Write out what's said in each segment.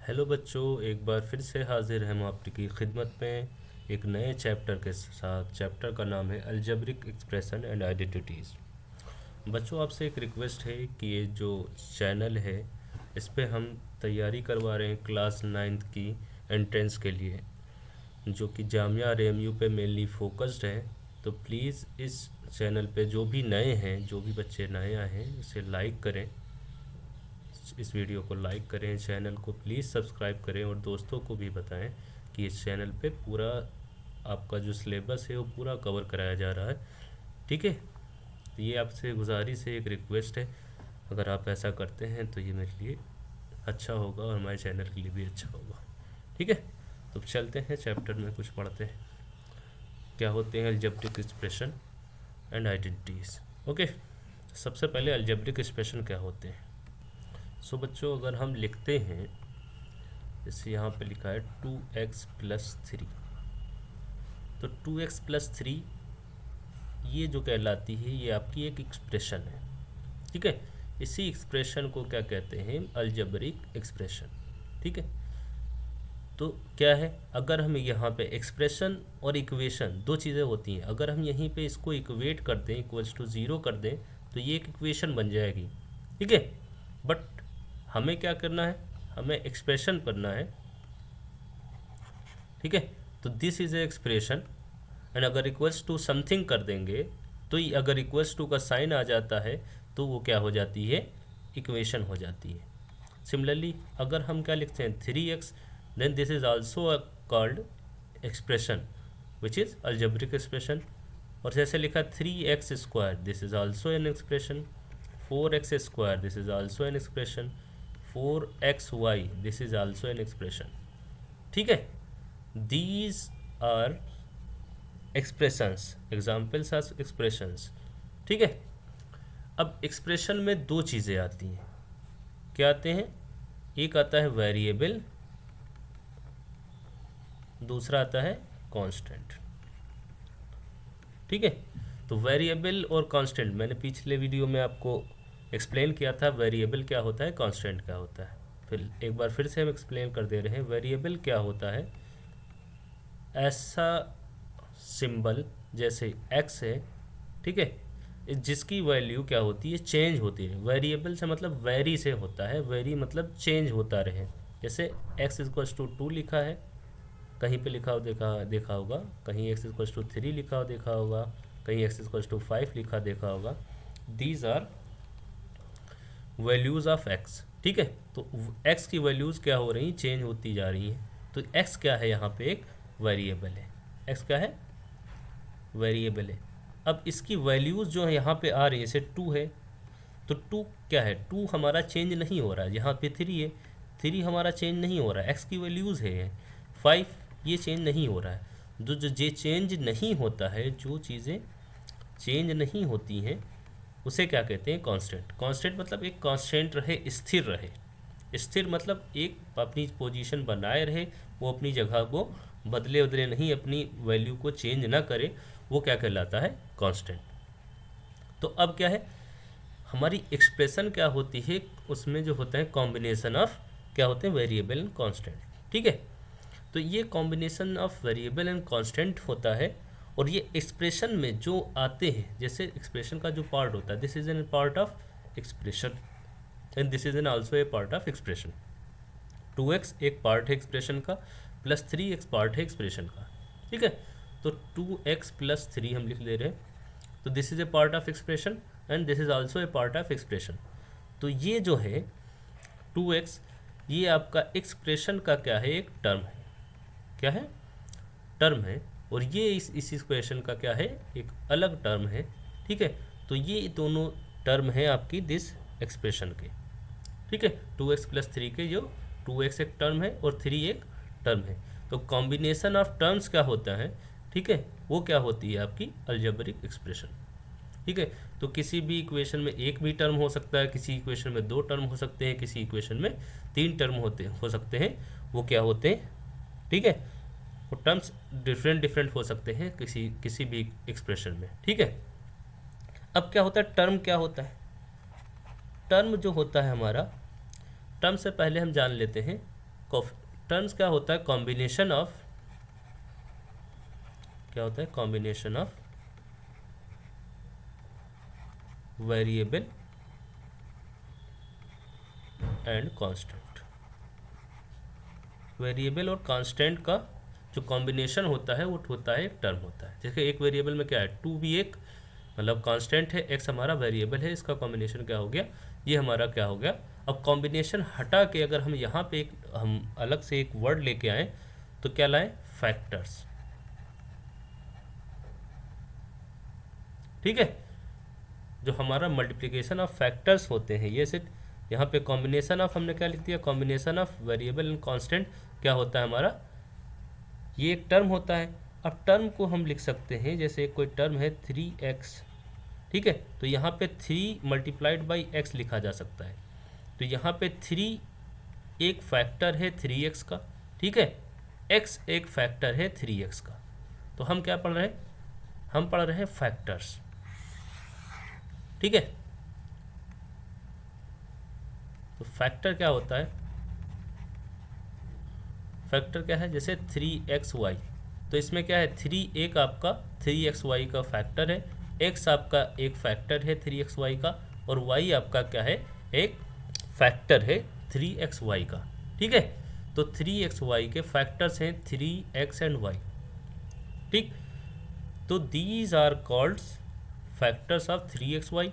Hello बच्चों, एक बार फिर से हाजिर हैं हम आपकी खिदमत में एक नए चैप्टर के साथ। चैप्टर का नाम है अलजेब्रिक एक्सप्रेशन एंड आइडेंटिटीज़। बच्चों, आपसे एक रिक्वेस्ट है कि ये जो चैनल है इस पे हम तैयारी करवा रहे हैं क्लास 9th की एंट्रेंस के लिए, जो कि जामिया आरएमयू पे मेनली फोकस्ड है। तो प्लीज़ इस चैनल पे जो भी नए हैं, जो भी बच्चे नए आए हैं, इसे लाइक करें, इस वीडियो को लाइक करें, चैनल को प्लीज़ सब्सक्राइब करें और दोस्तों को भी बताएं कि इस चैनल पे पूरा आपका जो सिलेबस है वो पूरा कवर कराया जा रहा है। ठीक है, तो ये आपसे गुजारिश है, एक रिक्वेस्ट है। अगर आप ऐसा करते हैं तो ये मेरे लिए अच्छा होगा और हमारे चैनल के लिए भी अच्छा होगा। ठीक है, तो चलते हैं चैप्टर में, कुछ पढ़ते हैं। क्या होते हैं algebraic expression and identities. Okay, सबसे पहले अलजेब्रिक एक्सप्रेशन क्या होते हैं। सो बच्चों, अगर हम लिखते हैं, जैसे यहाँ पे लिखा है 2x+3, तो 2x+3 ये जो कहलाती है ये आपकी एक एक्सप्रेशन है। ठीक है, इसी एक्सप्रेशन को क्या कहते हैं, अलजेब्रिक एक्सप्रेशन। ठीक है, तो क्या है, अगर हम यहाँ पे एक्सप्रेशन और इक्वेशन दो चीज़ें होती हैं, अगर हम यहीं पे इसको इक्वेट कर दें, इक्वल्स टू ज़ीरो कर दें, तो ये एक इक्वेशन बन जाएगी। ठीक है, बट हमें क्या करना है, हमें एक्सप्रेशन करना है। ठीक है, तो this is a expression and अगर इक्वल्स टू समथिंग कर देंगे तो ये अगर इक्वल्स टू का साइन आ जाता है तो वो क्या हो जाती है, इक्वेशन हो जाती है। सिमिलरली अगर हम क्या लिखते हैं 3x, then this is also called expression which is algebraic expression. और जैसे लिखा 3x², this is also an expression. 4x², this is also an expression. 4xy, this is also an expression. ठीक है, these are expressions, examples as expressions। ठीक है, अब expression में दो चीज़ें आती हैं। क्या आते हैं, एक आता है वेरिएबल, दूसरा आता है कांस्टेंट। ठीक है, तो वेरिएबल और कांस्टेंट मैंने पिछले वीडियो में आपको एक्सप्लेन किया था, वेरिएबल क्या होता है, कांस्टेंट क्या होता है। फिर एक बार फिर से हम एक्सप्लेन कर दे रहे हैं। वेरिएबल क्या होता है, ऐसा सिंबल जैसे x है, ठीक है, जिसकी वैल्यू क्या होती है, चेंज होती है। वेरिएबल से मतलब वेरी से होता है, वेरी मतलब चेंज होता रहे। जैसे x=2 लिखा है, कहीं पे लिखा हो देखा होगा, कहीं x=3 लिखा हो देखा होगा, कहीं x=5 लिखा देखा होगा। These are values of x। ठीक है, तो x की वैल्यूज़ क्या हो रही, चेंज होती जा रही हैं। तो x क्या है, यहाँ पे एक वेरिएबल है। x क्या है, वेरिएबल है। अब इसकी वैल्यूज़ जो है यहाँ पे आ रही है, जैसे 2 है, तो 2 क्या है, 2 हमारा चेंज नहीं हो रहा है। यहाँ पे 3 है, 3 हमारा चेंज नहीं हो रहा है, x की वैल्यूज़ है। 5 ये चेंज नहीं हो रहा है। जो जो जे चेंज नहीं होता है, जो चीज़ें चेंज नहीं होती हैं उसे क्या कहते हैं, कांस्टेंट। कांस्टेंट मतलब एक कांस्टेंट रहे, स्थिर रहे। स्थिर मतलब एक अपनी पोजीशन बनाए रहे, वो अपनी जगह को बदले बदले नहीं, अपनी वैल्यू को चेंज ना करे, वो क्या कहलाता है, कांस्टेंट। तो अब क्या है, हमारी एक्सप्रेशन क्या होती है, उसमें जो होता है कॉम्बिनेशन ऑफ क्या होते हैं, वेरिएबल एंड कांस्टेंट। ठीक है, तो ये combination of variable and constant होता है। और ये एक्सप्रेशन में जो आते हैं, जैसे एक्सप्रेशन का जो पार्ट होता है, this is an part of expression and this is an also a part of expression. 2x एक पार्ट है एक्सप्रेशन का, प्लस 3x पार्ट है एक्सप्रेशन का। ठीक है, तो 2x+3 हम लिख ले रहे हैं, तो this is a part of expression and this is also a part of expression. तो ये जो है 2x, ये आपका एक्सप्रेशन का क्या है, एक टर्म है। क्या है, टर्म है। और ये इस एक्सप्रेशन का क्या है, एक अलग टर्म है। ठीक है, तो ये दोनों टर्म है आपकी दिस एक्सप्रेशन के। ठीक है, 2x+3 के जो 2x एक टर्म है और 3 एक टर्म है। तो कॉम्बिनेशन ऑफ टर्म्स क्या होता है, ठीक है, वो क्या होती है आपकी अलजेब्रिक एक्सप्रेशन। ठीक है, तो किसी भी इक्वेशन में एक भी टर्म हो सकता है, किसी इक्वेशन में 2 टर्म हो सकते हैं, किसी इक्वेशन में 3 टर्म हो सकते हैं। वो क्या होते हैं, ठीक है, वो टर्म्स डिफरेंट हो सकते हैं किसी भी एक्सप्रेशन में। ठीक है, अब क्या होता है, टर्म क्या होता है। टर्म जो होता है हमारा, टर्म से पहले हम जान लेते हैं टर्म्स क्या होता है, कॉम्बिनेशन ऑफ, क्या होता है, combination of variable and constant. Variable और कांस्टेंट का जो कॉम्बिनेशन होता है वो होता है एक टर्म होता है। जैसे एक वेरिएबल में क्या है, 2 भी एक मतलब कांस्टेंट है, x हमारा वेरिएबल है, इसका कॉम्बिनेशन क्या हो गया, ये हमारा क्या हो गया। अब कॉम्बिनेशन हटा के अगर हम यहाँ पे हम अलग से एक वर्ड लेके आए तो क्या लाएं, फैक्टर्स। ठीक है, जो हमारा मल्टीप्लिकेशन ऑफ फैक्टर्स होते हैं, ये सिर्फ यहाँ पे कॉम्बिनेशन ऑफ हमने क्या लिख दिया, combination of variable and constant क्या होता है हमारा, ये एक टर्म होता है। अब टर्म को हम लिख सकते हैं, जैसे कोई टर्म है 3x, ठीक है, तो यहाँ पे 3 मल्टीप्लाइड बाई x लिखा जा सकता है। तो यहाँ पे 3 एक फैक्टर है 3x का, ठीक है, x एक फैक्टर है 3x का। तो हम क्या पढ़ रहे हैं, हम पढ़ रहे हैं फैक्टर्स। ठीक है, तो फैक्टर क्या होता है, फैक्टर क्या है, जैसे 3xy, तो इसमें क्या है, 3 एक आपका 3xy का फैक्टर है, x आपका एक फैक्टर है 3xy का, और y आपका क्या है, एक फैक्टर है 3xy का। ठीक है, तो 3xy के फैक्टर्स हैं 3x एंड y। ठीक, तो these are called factors of 3xy,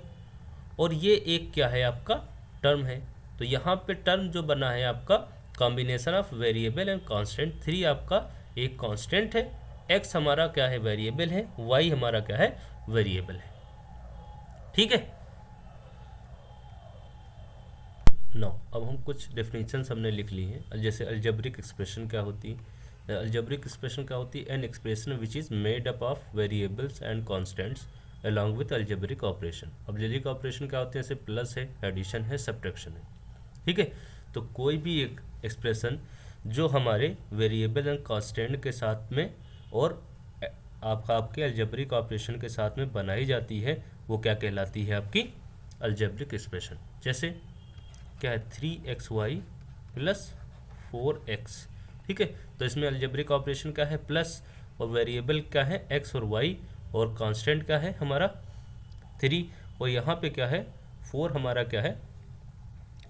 और ये एक क्या है आपका टर्म है। तो यहाँ पे टर्म जो बना है आपका combination of variable and constant. 3 आपका एक कांस्टेंट है, x हमारा क्या है, वेरिएबल है, y हमारा क्या है, वेरिएबल है। ठीक है, नो अब हम कुछ डेफिनेशन हमने लिख ली हैं। जैसे अलजेब्रिक एक्सप्रेशन क्या होती है, अलजेब्रिक एक्सप्रेशन क्या होती है, an expression which is made up of variables and constants along with algebraic operation. Algebraic operation क्या होते हैं, जैसे प्लस है, एडिशन है, सब्ट्रैक्शन है। ठीक है, तो कोई भी एक एक्सप्रेशन जो हमारे वेरिएबल एंड कांस्टेंट के साथ में और आपके अलजेब्रिक ऑपरेशन के साथ में बनाई जाती है, वो क्या कहलाती है, आपकी अलजेब्रिक एक्सप्रेशन। जैसे क्या है, 3xy प्लस 4x। ठीक है, तो इसमें अलजेब्रिक ऑपरेशन क्या है, प्लस, और वेरिएबल क्या है, x और y, और कांस्टेंट क्या है हमारा 3, और यहाँ पे क्या है 4 हमारा क्या है,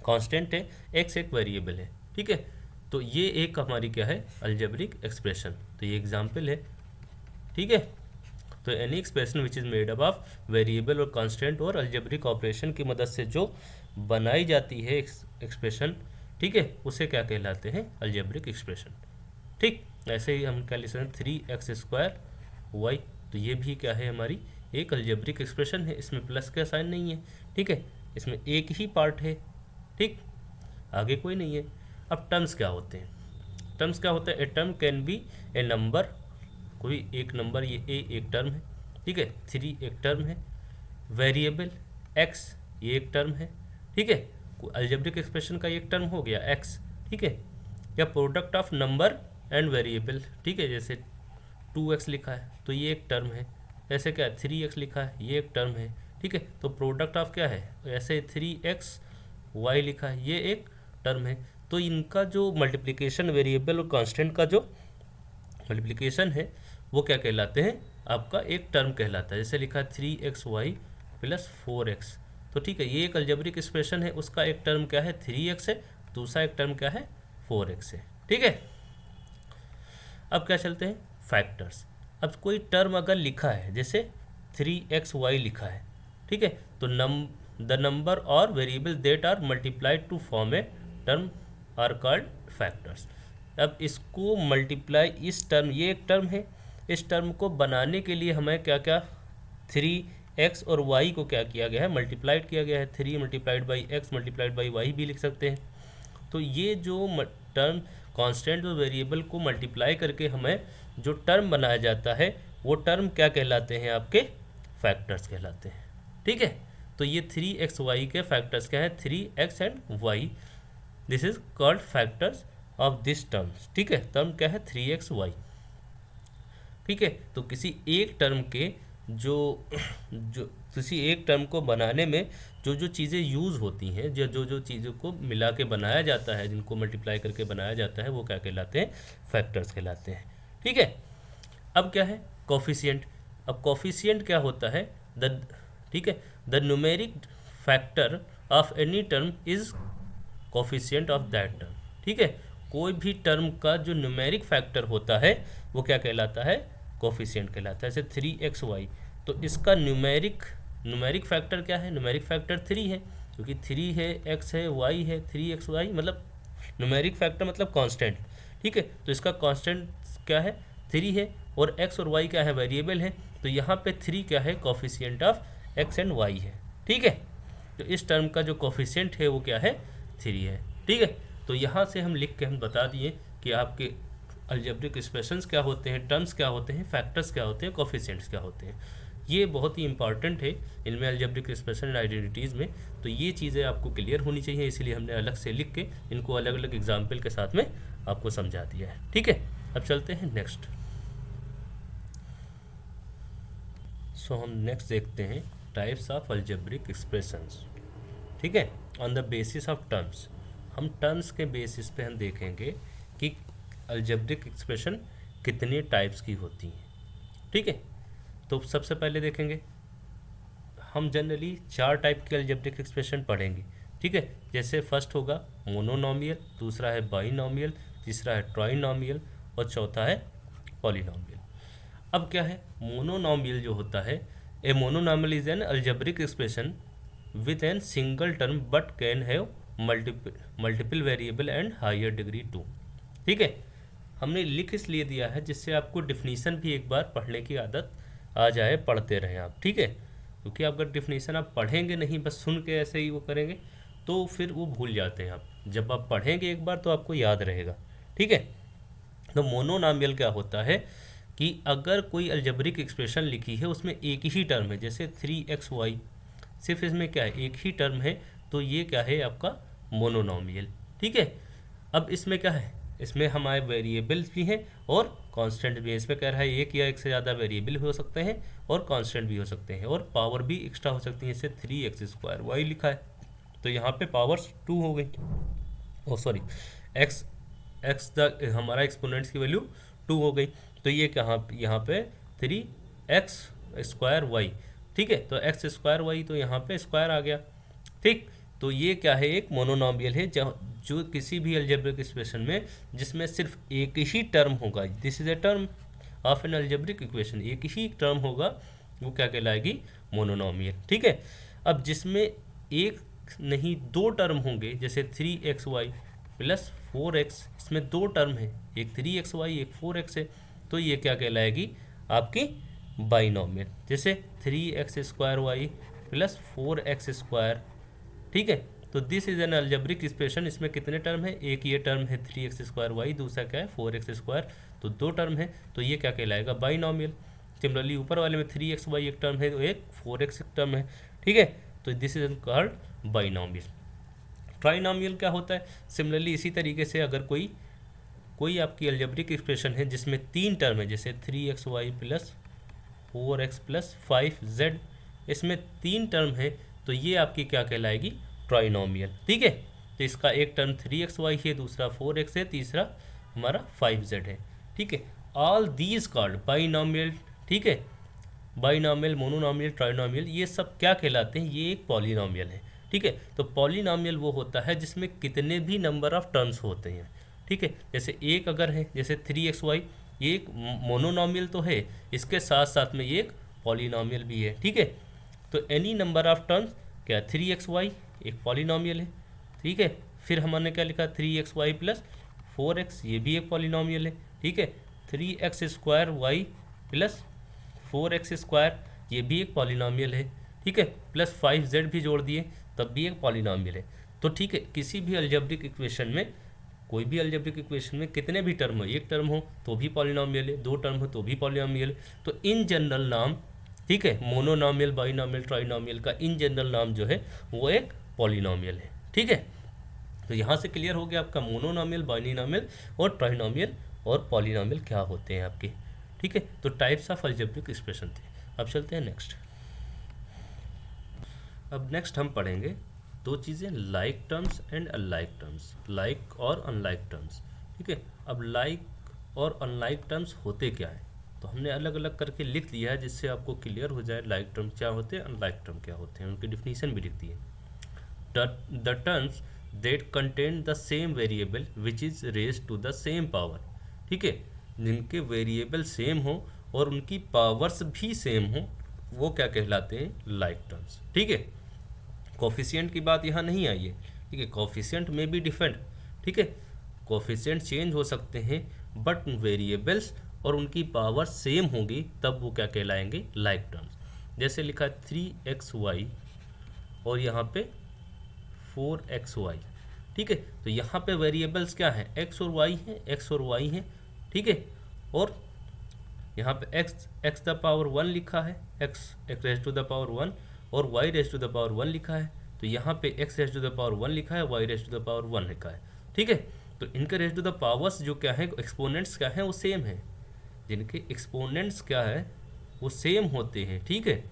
कांस्टेंट है, x एक वेरिएबल है। ठीक है, तो ये एक हमारी क्या है, अलजेब्रिक एक्सप्रेशन। तो ये एग्जाम्पल है। ठीक है, तो any expression which is made up of variable और कांस्टेंट और अलजेब्रिक ऑपरेशन की मदद से जो बनाई जाती है एक्सप्रेशन, ठीक है, उसे क्या कहलाते हैं, अलजेब्रिक एक्सप्रेशन। ठीक, ऐसे ही हम क्या लिख सकते हैं, 3x² y, तो ये भी क्या है, हमारी एक अलजेब्रिक एक्सप्रेशन है। इसमें प्लस का साइन नहीं है। ठीक है, इसमें एक ही पार्ट है। ठीक, आगे कोई नहीं है। अब टर्म्स क्या होते हैं, टर्म्स क्या होता है, a term can be A number, कोई एक नंबर, ये ए एक टर्म है। ठीक है, 3 एक टर्म है, वेरिएबल x ये एक टर्म है। ठीक है, अलजेब्रिक एक्सप्रेशन का एक टर्म हो गया x। ठीक है, या product of number and variable. ठीक है, जैसे 2x लिखा है तो ये एक टर्म है, ऐसे क्या है 3x लिखा है, ये एक टर्म है। ठीक है, तो प्रोडक्ट ऑफ क्या है, ऐसे 3xy लिखा है, ये एक टर्म है। तो इनका जो मल्टीप्लिकेशन वेरिएबल और कांस्टेंट का जो मल्टीप्लिकेशन है वो क्या कहलाते हैं, आपका एक टर्म कहलाता है। जैसे लिखा है 3xy प्लस 4x, तो ठीक है, ये एक अलजेब्रिक एक्सप्रेशन है, उसका एक टर्म क्या है 3x है, दूसरा एक टर्म क्या है 4x है। ठीक है, अब क्या चलते हैं फैक्टर्स। अब कोई टर्म अगर लिखा है, जैसे 3xy लिखा है, ठीक है, तो द नंबर और variable that are multiplied to form a term are called factors. अब इसको मल्टीप्लाई, इस टर्म, ये एक टर्म है, इस टर्म को बनाने के लिए हमें क्या क्या 3x और y को क्या किया गया है, मल्टीप्लाइड किया गया है। 3 multiplied by x multiplied by y भी लिख सकते हैं। तो ये जो टर्म कांस्टेंट और वेरिएबल को मल्टीप्लाई करके हमें जो टर्म बनाया जाता है वो टर्म क्या कहलाते हैं, आपके फैक्टर्स कहलाते हैं। ठीक है, तो ये 3xy के फैक्टर्स क्या है, 3x and y, this is called factors of this terms. ठीक है, टर्म क्या है 3xy। ठीक है, तो किसी एक टर्म के जो किसी एक टर्म को बनाने में जो जो चीज़ें यूज़ होती हैं, जो जो जो चीज़ों को मिला के बनाया जाता है, जिनको मल्टीप्लाई करके बनाया जाता है, वो क्या कहलाते हैं? फैक्टर्स कहलाते हैं। ठीक है। अब क्या है? कोफिशिएंट। अब कोफिशिएंट क्या होता है? द ठीक है, the numeric factor of any term is coefficient of that term. ठीक है, कोई भी टर्म का जो न्यूमेरिक फैक्टर होता है वो क्या कहलाता है? कोफिशिएंट कहलाता है। जैसे 3xy, तो इसका न्यूमेरिक फैक्टर क्या है? न्यूमेरिक फैक्टर 3 है, क्योंकि 3 है, x है, y है, 3xy मतलब न्यूमेरिक फैक्टर मतलब कांस्टेंट। ठीक है, तो इसका कांस्टेंट क्या है? 3 है, और x और y क्या है? वेरिएबल है। तो यहाँ पे 3 क्या है? Coefficient of x and y है। ठीक है, तो इस टर्म का जो कोफिशिएंट है वो क्या है? 3 है। ठीक है, तो यहाँ से हम लिख के हम बता दिए कि आपके अलजेब्रिक एक्सप्रेशंस क्या होते हैं, टर्म्स क्या होते हैं, फैक्टर्स क्या होते हैं, कोफिशिएंट्स क्या होते हैं। ये बहुत ही इंपॉर्टेंट है इनमें, अलजेब्रिक एक्सप्रेशन एंड आइडेंटिटीज़ में। तो ये चीज़ें आपको क्लियर होनी चाहिए, इसीलिए हमने अलग से लिख के इनको अलग अलग एग्जाम्पल के साथ में आपको समझा दिया है। ठीक है, अब चलते हैं नेक्स्ट। सो हम नेक्स्ट देखते हैं टाइप्स ऑफ अलजेब्रिक एक्सप्रेशंस। ठीक है, on the basis of terms. हम टर्म्स के बेसिस पे हम देखेंगे कि अलजेब्रिक एक्सप्रेशन कितने टाइप्स की होती हैं। ठीक है, तो सबसे पहले देखेंगे हम जनरली 4 टाइप के अलजेब्रिक एक्सप्रेशन पढ़ेंगे। ठीक है, जैसे फर्स्ट होगा मोनोनॉमियल, दूसरा है बाइनॉमियल, तीसरा है ट्राइनॉमियल और चौथा है पॉलिनॉमियल। अब क्या है मोनोनॉमियल जो होता है? A monomial is an algebraic expression with an single term but can have multiple variable and higher degree too. ठीक है, हमने लिख इसलिए दिया है जिससे आपको डिफिनीशन भी एक बार पढ़ने की आदत आ जाए, पढ़ते रहें आप। ठीक है, क्योंकि अगर डिफिनीशन आप पढ़ेंगे नहीं, बस सुन के ऐसे ही वो करेंगे, तो फिर वो भूल जाते हैं आप। जब आप पढ़ेंगे एक बार तो आपको याद रहेगा। ठीक है, तो मोनोनॉमियल क्या होता है कि अगर कोई अलजेब्रिक एक्सप्रेशन लिखी है उसमें एक ही टर्म है, जैसे 3xy, सिर्फ इसमें क्या है? एक ही टर्म है, तो ये क्या है? आपका मोनोनॉमियल। ठीक है, अब इसमें क्या है? इसमें हमारे वेरिएबल्स भी हैं और कांस्टेंट भी है। इसमें कह रहा है एक या एक से ज़्यादा वेरिएबल हो सकते हैं और कांस्टेंट भी हो सकते हैं और पावर भी एक्स्ट्रा हो सकती है। जैसे 3x² लिखा है, तो यहाँ पे पावर्स 2 हो गई। ओ सॉरी, x हमारा एक्सपोनेंट्स की वैल्यू 2 हो गई, तो ये कहाँ? यहाँ पे 3x² y। ठीक है, तो x² y, तो यहाँ पे स्क्वायर आ गया। ठीक, तो ये क्या है? एक मोनोनॉमियल है, जो किसी भी अलजेब्रिक एक्सप्रेशन में जिसमें सिर्फ एक ही टर्म होगा, this is a term of N algebraic equation, एक ही टर्म होगा, वो क्या कहलाएगी? मोनोनॉमियल। ठीक है, अब जिसमें एक नहीं 2 टर्म होंगे, जैसे 3xy प्लस 4x, इसमें 2 टर्म है, एक 3xy एक 4x है, तो ये क्या कहलाएगी? आपकी बाइनॉमियल। जैसे 3x² प्लस 4x²। ठीक है, तो this is an algebraic expression. इसमें कितने टर्म है? एक ये टर्म है 3x²y, दूसरा क्या है? 4x², तो 2 टर्म है, तो ये क्या कहलाएगा? बाइनॉमियल। सिमिलरली ऊपर वाले में 3xy एक टर्म है, तो एक 4x एक टर्म है। ठीक है, तो this is called binomial. Trinomial क्या होता है? सिमिलरली इसी तरीके से अगर कोई आपकी अलजेब्रिक एक्सप्रेशन है जिसमें 3 टर्म है, जैसे 3xy plus 4x plus 5z, इसमें 3 टर्म है, तो ये आपकी क्या कहलाएगी? ट्राइनॉमियल। ठीक है, तो इसका एक टर्म 3xy है, दूसरा 4x है, तीसरा हमारा 5z है। ठीक है, ऑल दीज कॉल्ड बाइनॉमियल। ठीक है, बाइनॉमियल, मोनोनॉमियल, ट्राइनॉमियल, ये सब क्या कहलाते हैं? ये एक पॉलिनॉमियल है। ठीक है, तो पॉलिनॉमियल वो होता है जिसमें कितने भी नंबर ऑफ टर्म्स होते हैं। ठीक है, जैसे एक अगर है, जैसे 3xy, ये एक मोनोनॉमियल तो है, इसके साथ साथ में ये एक पॉलिनॉमियल भी है। ठीक है, तो एनी नंबर ऑफ टर्म्स क्या? 3xy एक पॉलिनॉमियल है। ठीक है, फिर हमने क्या लिखा? 3xy प्लस 4x, ये भी एक पॉलिनॉमियल है। ठीक है, 3x² प्लस 4x², ये भी एक पॉलिनॉमियल है। ठीक है, प्लस 5z भी जोड़ दिए, तब भी एक पॉलिनॉमियल है। तो ठीक है, किसी भी अलजेब्रिक इक्वेशन में, कोई भी अलजेब्रिक इक्वेशन में कितने भी टर्म हो, एक टर्म हो तो भी पॉलिनॉमियल है, 2 टर्म हो तो भी पॉलिनॉमियल है। तो इन जनरल नाम, ठीक है, मोनोनॉमियल, बाइनॉमियल, ट्राइनॉमियल का इन जनरल नाम जो है वो एक पॉलिनॉमियल है। ठीक है, तो यहाँ से क्लियर हो गया आपका मोनोनॉमियल, बाइनॉमियल और ट्राइनॉमियल और पॉलिनॉमियल क्या होते हैं आपके। ठीक है, तो टाइप्स ऑफ अलजेब्रिक एक्सप्रेशन थे। अब चलते हैं नेक्स्ट। अब नेक्स्ट हम पढ़ेंगे दो चीज़ें, like terms and unlike terms, like और अनलाइक टर्म्स। ठीक है, अब लाइक और अनलाइक टर्म्स होते क्या हैं, तो हमने अलग अलग करके लिख लिया है जिससे आपको क्लियर हो जाए लाइक टर्म क्या होते हैं, अनलाइक टर्म क्या होते हैं, उनकी डिफिनीशन भी लिख दी है। The terms that contain the same variable which is raised to the same power. ठीक है, जिनके वेरिएबल सेम हो और उनकी पावर्स भी सेम हो, वो क्या कहलाते हैं, लाइक टर्म्स। ठीक है, कोफिशिएंट की बात यहाँ नहीं आई है। ठीक है, कोफिशिएंट में भी डिफरेंट, ठीक है, कोफिशिएंट चेंज हो सकते हैं बट वेरिएबल्स और उनकी पावर सेम होगी, तब वो क्या कहलाएंगे, लाइक टर्म्स। जैसे लिखा है 3xy और यहाँ पे 4xy। ठीक है, तो यहाँ पे वेरिएबल्स क्या है, x और y है, x और y है। ठीक है, और यहाँ पे x द पावर 1 लिखा है, x raise to the power 1 और y raise to the power 1 लिखा है। तो यहाँ पे x raise to the power 1 लिखा है, y raise to the power 1 लिखा है। ठीक है, तो इनके रेज टू द पावर्स जो क्या है, एक्सपोनेंट्स क्या है, वो सेम है। जिनके एक्सपोनेंट्स क्या है, वो सेम होते हैं। ठीक है,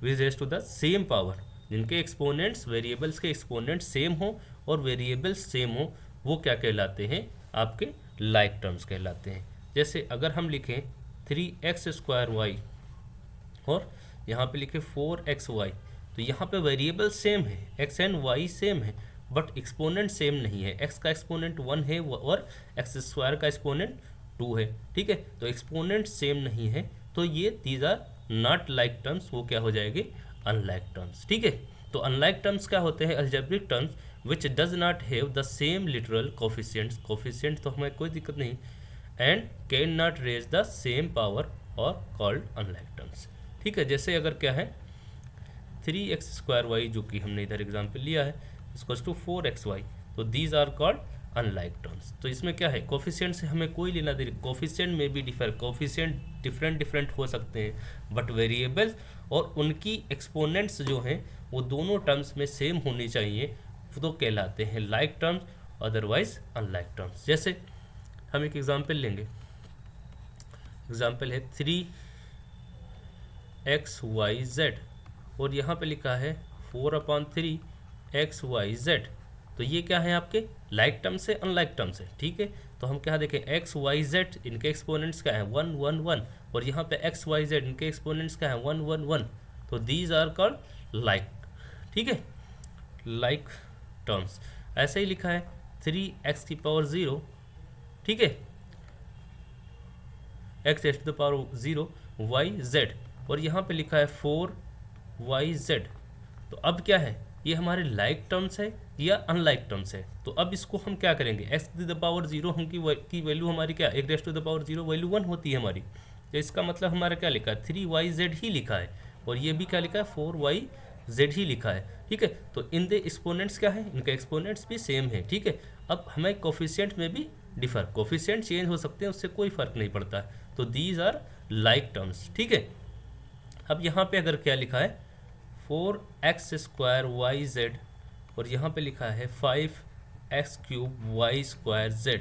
with raise to the same power, जिनके एक्सपोनेंट्स, वेरिएबल्स के एक्सपोनेंट्स सेम हो और वेरिएबल्स सेम हो, वो क्या कहलाते हैं, आपके लाइक टर्म्स कहलाते हैं। जैसे अगर हम लिखें 3x² और यहाँ पे लिखे 4xy, तो यहाँ पे वेरिएबल सेम है, x एंड y सेम है, बट एक्सपोनेंट सेम नहीं है। x का एक्सपोनेंट 1 है और x² का एक्सपोनेंट 2 है। ठीक है, तो एक्सपोनेंट सेम नहीं है, तो ये these are not like terms, वो क्या हो जाएंगे, अनलाइक टर्म्स। ठीक है, तो अनलाइक टर्म्स क्या होते हैं, algebraic terms which does not have the same literal coefficients, coefficient तो हमें कोई दिक्कत नहीं, and can not raise the same power और कॉल्ड अनलाइक टर्म्स। ठीक है, जैसे अगर क्या है 3x² जो कि हमने इधर एग्जाम्पल लिया है, इक्वल्स टू 4xy, तो these are called unlike terms. तो इसमें क्या है, कोफिशिएंट से हमें कोई लेना देना, कोफिशिएंट में भी कोफिशिएंट डिफरेंट हो सकते हैं, बट वेरिएबल्स और उनकी एक्सपोनेंट्स जो हैं वो दोनों टर्म्स में सेम होनी चाहिए, तो कहलाते हैं like terms, otherwise unlike terms. जैसे हम एक एग्जाम्पल लेंगे, एग्जाम्पल है 3xyz और यहाँ पे लिखा है 4/3xyz, तो ये क्या है, आपके लाइक टर्म से अनलाइक टर्म से। ठीक है, तो हम क्या देखें, xyz इनके एक्सपोनेंट्स क्या है, 1 1 1, और यहाँ पे xyz इनके एक्सपोनेंट्स क्या है, 1 1 1, तो दीज आर कॉल्ड लाइक। ठीक है, लाइक टर्म्स। ऐसे ही लिखा है 3x⁻0, ठीक है, x⁻0 yz, और यहाँ पे लिखा है 4yz, तो अब क्या है, ये हमारे लाइक टर्म्स है या अनलाइक टर्म्स है। तो अब इसको हम क्या करेंगे, x⁻0 की वैल्यू हमारी क्या, 1⁻0 वैल्यू 1 होती है हमारी, तो इसका मतलब हमारा क्या लिखा है, 3yz ही लिखा है, और ये भी क्या लिखा है, 4yz ही लिखा है। ठीक है, तो इन द एक्सपोनेंट्स क्या है, इनके एक्सपोनेंट्स भी सेम है। ठीक है, अब हमें कोफिशिएंट में भी डिफर, कोफिशिएंट चेंज हो सकते हैं, उससे कोई फर्क नहीं पड़ता है, तो दीज आर लाइक टर्म्स। ठीक है, अब यहाँ पे अगर क्या लिखा है 4x² yz और यहाँ पे लिखा है 5x³ y²z,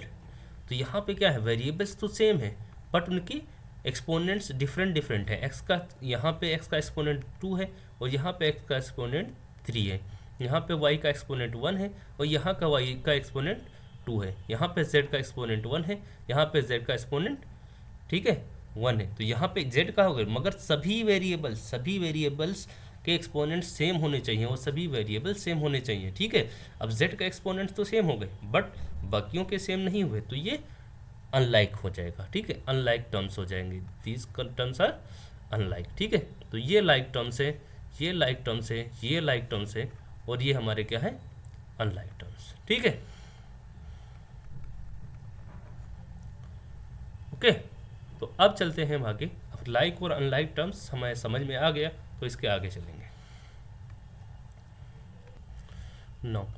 तो यहाँ पे क्या है, वेरिएबल्स तो सेम है बट उनकी एक्सपोनेंट्स डिफरेंट है। x का, यहाँ पे x का एक्सपोनेंट 2 है और यहाँ पे x का एक्सपोनेंट 3 है, यहाँ पे y का एक्सपोनेंट 1 है और यहाँ का y का एक्सपोनेंट 2 है, यहाँ पे z का एक्सपोनेंट 1 है, यहाँ पे z का एक्सपोनेंट, ठीक है, 1 है, तो यहाँ पे z का होगा, मगर सभी वेरिएबल्स के एक्सपोनेंट्स सेम होने चाहिए और सभी वेरिएबल सेम होने चाहिए। ठीक है, अब z का एक्सपोनेंट्स तो सेम हो गए बट बाकियों के सेम नहीं हुए, तो ये अनलाइक हो जाएगा। ठीक है, अनलाइक टर्म्स हो जाएंगे, दीज टर्म्स आर अनलाइक। ठीक है, तो ये लाइक टर्म्स है, ये लाइक टर्म्स है, ये लाइक टर्म्स है, और ये हमारे क्या है, अनलाइक टर्म्स। ठीक है, ओके, तो अब चलते हैं हम आगे। अब लाइक और अनलाइक टर्म्स हमें समझ में आ गया, तो इसके आगे चलेंगे। नो,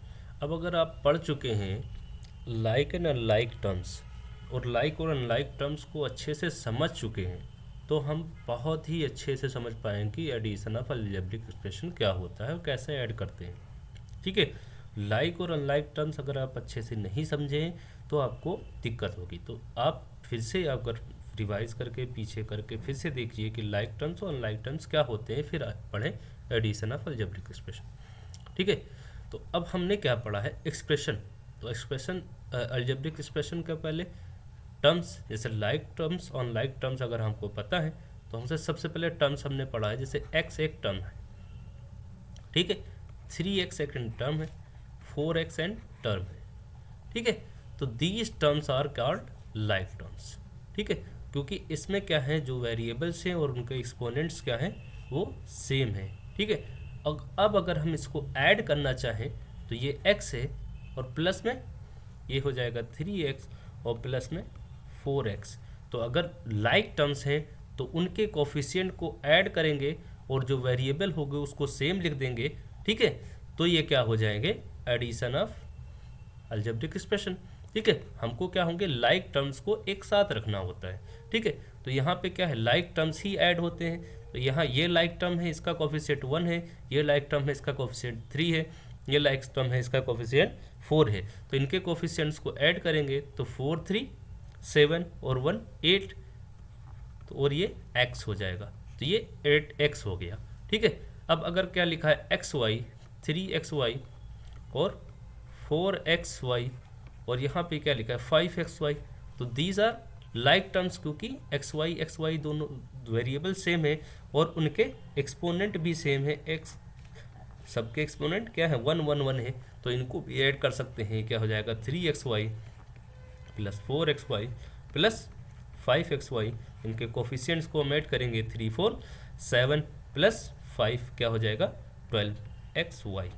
अब अगर आप पढ़ चुके हैं लाइक एंड अनलाइक टर्म्स और लाइक और अनलाइक टर्म्स को अच्छे से समझ चुके हैं, तो हम बहुत ही अच्छे से समझ पाएंगे कि एडिशन ऑफ अलजेब्रिक एक्सप्रेशन क्या होता है और कैसे ऐड करते हैं। ठीक है, लाइक और अनलाइक टर्म्स अगर आप अच्छे से नहीं समझें तो आपको दिक्कत होगी, तो आप फिर से अगर रिवाइज करके पीछे करके फिर से देखिए कि लाइक टर्म्स और अनलाइक टर्म्स क्या होते हैं, फिर पढ़ें एडिशन ऑफ अलजेब्रिक एक्सप्रेशन। ठीक है, तो अब हमने क्या पढ़ा है, एक्सप्रेशन। तो एक्सप्रेशन अलजेब्रिक एक्सप्रेशन का पहले टर्म्स, जैसे लाइक टर्म्स और अनलाइक टर्म्स अगर हमको पता है तो हमसे सबसे पहले टर्म्स हमने पढ़ा है, जैसे x एक टर्म है, ठीक है, 3x एक टर्म है, 4x एंड टर्म है, ठीक है। तो these terms are called like terms, ठीक है, क्योंकि इसमें क्या है, जो वेरिएबल्स हैं और उनके एक्सपोनेंट्स क्या हैं वो सेम है, ठीक है। अब अगर हम इसको ऐड करना चाहें तो ये x है और प्लस में ये हो जाएगा 3x और प्लस में 4x। तो अगर लाइक टर्म्स हैं तो उनके कोफिशिएंट को ऐड करेंगे और जो वेरिएबल होंगे उसको सेम लिख देंगे, ठीक है। तो ये क्या हो जाएंगे, एडिशन ऑफ अलजेब्रिक एक्सप्रेशन, ठीक है। हमको क्या होंगे, लाइक टर्म्स को एक साथ रखना होता है, ठीक है। तो यहाँ पे क्या है, लाइक टर्म्स ही ऐड होते हैं। तो यहाँ ये लाइक टर्म है, इसका कोफिशिएंट 1 है, ये लाइक टर्म है, इसका कोफिशिएंट 3 है, ये लाइक टर्म है, इसका कोफिशिएंट 4 है। तो इनके कोफिशिएंट्स को ऐड करेंगे तो 4 3 7 और 1 8, तो और ये x हो जाएगा, तो ये 8x हो गया, ठीक है। अब अगर क्या लिखा है, xy 3xy और 4xy और यहाँ पे क्या लिखा है 5xy, तो दीज आर लाइक टर्म्स, क्योंकि xy दोनों वेरिएबल सेम है और उनके एक्सपोनेंट भी सेम है। x सबके एक्सपोनेंट क्या है, 1 1 1 है, तो इनको भी ऐड कर सकते हैं। क्या हो जाएगा, 3xy plus 4xy plus 5xy, इनके कोफिशिएंट्स को हम ऐड करेंगे 3 4 7 प्लस 5 क्या हो जाएगा 12xy,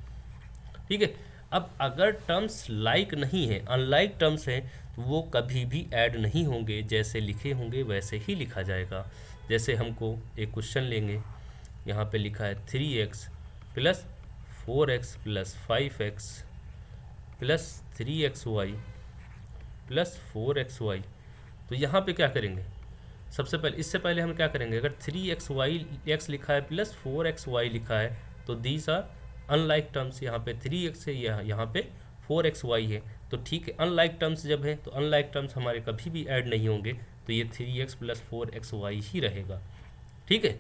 ठीक है। अब अगर टर्म्स लाइक नहीं है, अनलाइक टर्म्स हैं, तो वो कभी भी ऐड नहीं होंगे, जैसे लिखे होंगे वैसे ही लिखा जाएगा। जैसे हमको एक क्वेश्चन लेंगे, यहाँ पे लिखा है 3x plus 4x plus 5x plus 3xy plus 4xy। तो यहाँ पे क्या करेंगे, सबसे पहले इससे पहले हम क्या करेंगे, अगर 3xy लिखा है प्लस 4xy लिखा है तो दीज आर अनलाइक टर्म्स। यहाँ पे 3x है, यहाँ पे 4xy है, तो ठीक है। अनलाइक टर्म्स जब है तो अनलाइक टर्म्स हमारे कभी भी ऐड नहीं होंगे, तो ये 3x प्लस 4xy ही रहेगा, ठीक है।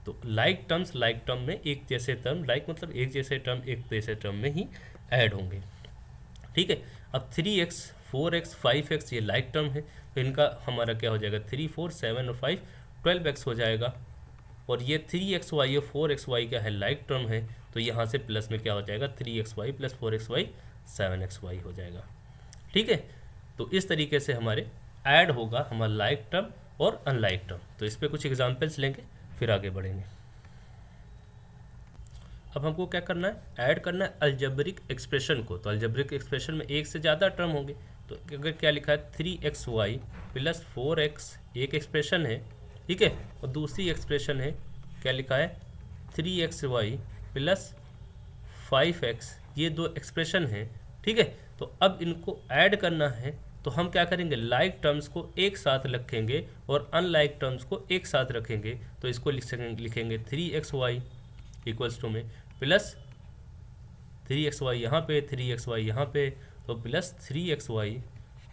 तो लाइक टर्म्स लाइक टर्म में एक जैसे टर्म, लाइक मतलब एक जैसे टर्म एक जैसे टर्म में ही ऐड होंगे, ठीक है। अब 3x 4x 5x ये लाइक टर्म है, तो इनका हमारा क्या हो जाएगा, 3 4 7 और 5 12x हो जाएगा। और ये 3xy और 4xy क्या है, लाइक टर्म है, तो यहाँ से प्लस में क्या हो जाएगा, 3xy प्लस 4xy 7xy हो जाएगा, ठीक है। तो इस तरीके से हमारे ऐड होगा हमारा लाइक टर्म और अनलाइक टर्म। तो इस पर कुछ एग्जाम्पल्स लेंगे फिर आगे बढ़ेंगे। अब हमको क्या करना है, ऐड करना है अलजेब्रिक एक्सप्रेशन को। तो अलजेब्रिक एक्सप्रेशन में एक से ज़्यादा टर्म होंगे, तो अगर क्या लिखा है 3xy प्लस 4x एक एक्सप्रेशन है, ठीक है, और दूसरी एक्सप्रेशन है क्या लिखा है 3xy प्लस 5x, ये दो एक्सप्रेशन है, ठीक है। तो अब इनको ऐड करना है, तो हम क्या करेंगे, लाइक टर्म्स को एक साथ रखेंगे और अनलाइक टर्म्स को एक साथ रखेंगे। तो इसको लिखेंगे 3xy इक्वल्स टू में प्लस 3xy यहाँ पे 3xy यहाँ पे, तो प्लस 3xy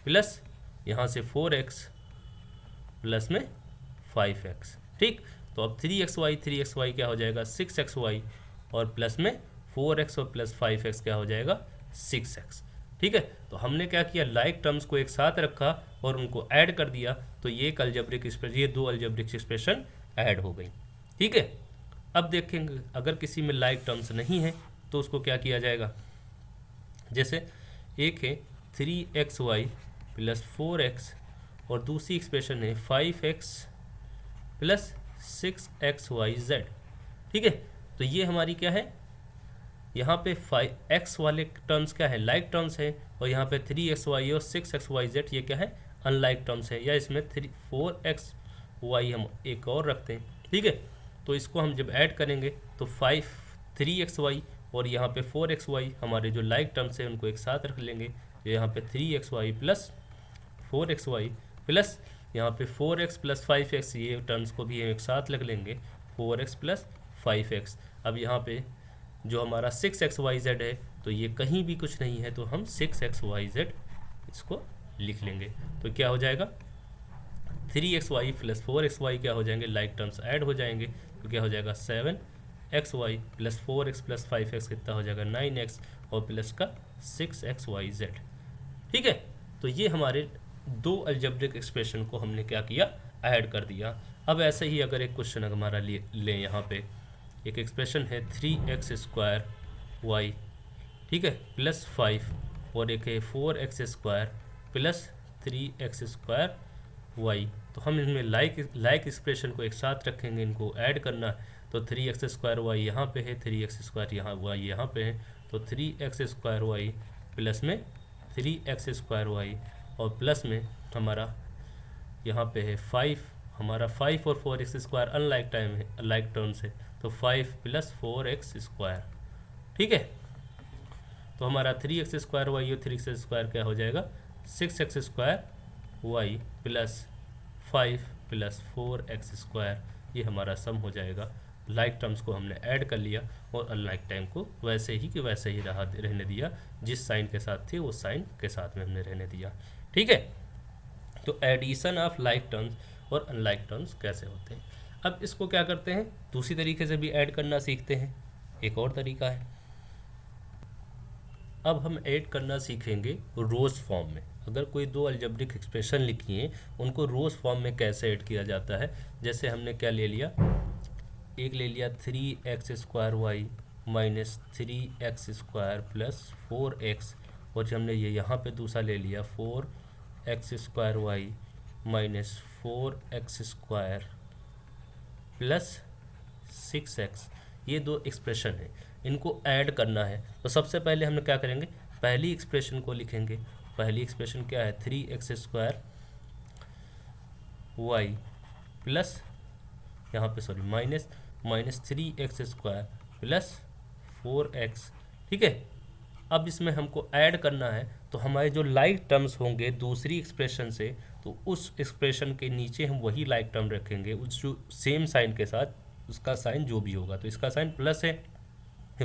प्लस यहाँ से 4x प्लस में 5x, ठीक। तो अब 3xy क्या हो जाएगा 6xy और प्लस में 4x और प्लस 5x क्या हो जाएगा 6x, ठीक है। तो हमने क्या किया, लाइक टर्म्स को एक साथ रखा और उनको ऐड कर दिया, तो ये अलजेब्रिक एक्सप्रेशन, ये दो अलजेब्रिक एक्सप्रेशन ऐड हो गई, ठीक है। अब देखेंगे अगर किसी में लाइक टर्म्स नहीं है तो उसको क्या किया जाएगा, जैसे एक है 3xy प्लस 4x और दूसरी एक्सप्रेशन है 5x प्लस 6xyz, ठीक है। तो ये हमारी क्या है, यहाँ पे 5x वाले टर्म्स क्या है, लाइक टर्म्स है, और यहाँ पे 3xy और 6xyz ये क्या है, अनलाइक टर्म्स है, या इसमें 4xy हम एक और रखते हैं, ठीक है। तो इसको हम जब ऐड करेंगे तो 3xy और यहाँ पे 4xy हमारे जो लाइक टर्म्स है उनको एक साथ रख लेंगे। यहाँ पे 3xy प्लस 4xy प्लस यहाँ पे 4x प्लस 5x, ये टर्म्स को भी हम एक साथ रख लेंगे 4x प्लस 5x। अब यहाँ पे जो हमारा 6xyz है तो ये कहीं भी कुछ नहीं है, तो हम 6xyz इसको लिख लेंगे। तो क्या हो जाएगा 3xy प्लस 4xy क्या हो जाएंगे, लाइक टर्म्स ऐड हो जाएंगे, तो क्या हो जाएगा 7xy plus 4x plus 5x कितना हो जाएगा 9x और प्लस का 6xyz। ठीक है, तो ये हमारे दो अलजेब्रिक एक्सप्रेशन को हमने क्या किया, ऐड कर दिया। अब ऐसे ही अगर एक क्वेश्चन हमारा लें, यहाँ पे एक एक्सप्रेशन है 3x² ठीक है प्लस 5 और एक है 4x² प्लस 3x²y। तो हम इनमें लाइक एक्सप्रेशन को एक साथ रखेंगे, इनको ऐड करना है। तो 3x² यहाँ पे है, 3x² यहाँ y यहाँ पे है, तो 3x² प्लस में 3x² और प्लस में हमारा यहाँ पे है 5, हमारा 5 और 4x² अनलाइक टर्म्स है, तो 5 प्लस 4x²। ठीक है, तो हमारा 3x² और 3x² क्या हो जाएगा 6x² प्लस 5 प्लस 4x²। ये हमारा सम हो जाएगा। लाइक टर्म्स को हमने ऐड कर लिया और अनलाइक टाइम को वैसे ही कि वैसे ही रहने दिया, जिस साइन के साथ थे उस साइन के साथ में हमने रहने दिया। ठीक है, तो एडिशन ऑफ लाइक टर्म्स और अनलाइक टर्म्स कैसे होते हैं। अब इसको क्या करते हैं, दूसरी तरीके से भी ऐड करना सीखते हैं। एक और तरीका है, अब हम ऐड करना सीखेंगे रोज फॉर्म में। अगर कोई दो अलजेब्रिक एक्सप्रेशन लिखी हैं, उनको रोज फॉर्म में कैसे ऐड किया जाता है। जैसे हमने क्या ले लिया, एक ले लिया 3x² minus 3x² plus 4x, और जो हमने ये यहाँ पे दूसरा ले लिया 4x² minus 4x² plus 6x। ये दो एक्सप्रेशन है, इनको ऐड करना है। तो सबसे पहले हम क्या करेंगे, पहली एक्सप्रेशन को लिखेंगे। पहली एक्सप्रेशन क्या है 3x² प्लस यहाँ पे माइनस 3x² प्लस 4x। ठीक है, अब इसमें हमको ऐड करना है, तो हमारे जो लाइक टर्म्स होंगे दूसरी एक्सप्रेशन से, तो उस एक्सप्रेशन के नीचे हम वही लाइक टर्म रखेंगे, उस जो सेम साइन के साथ, उसका साइन जो भी होगा। तो इसका साइन प्लस है,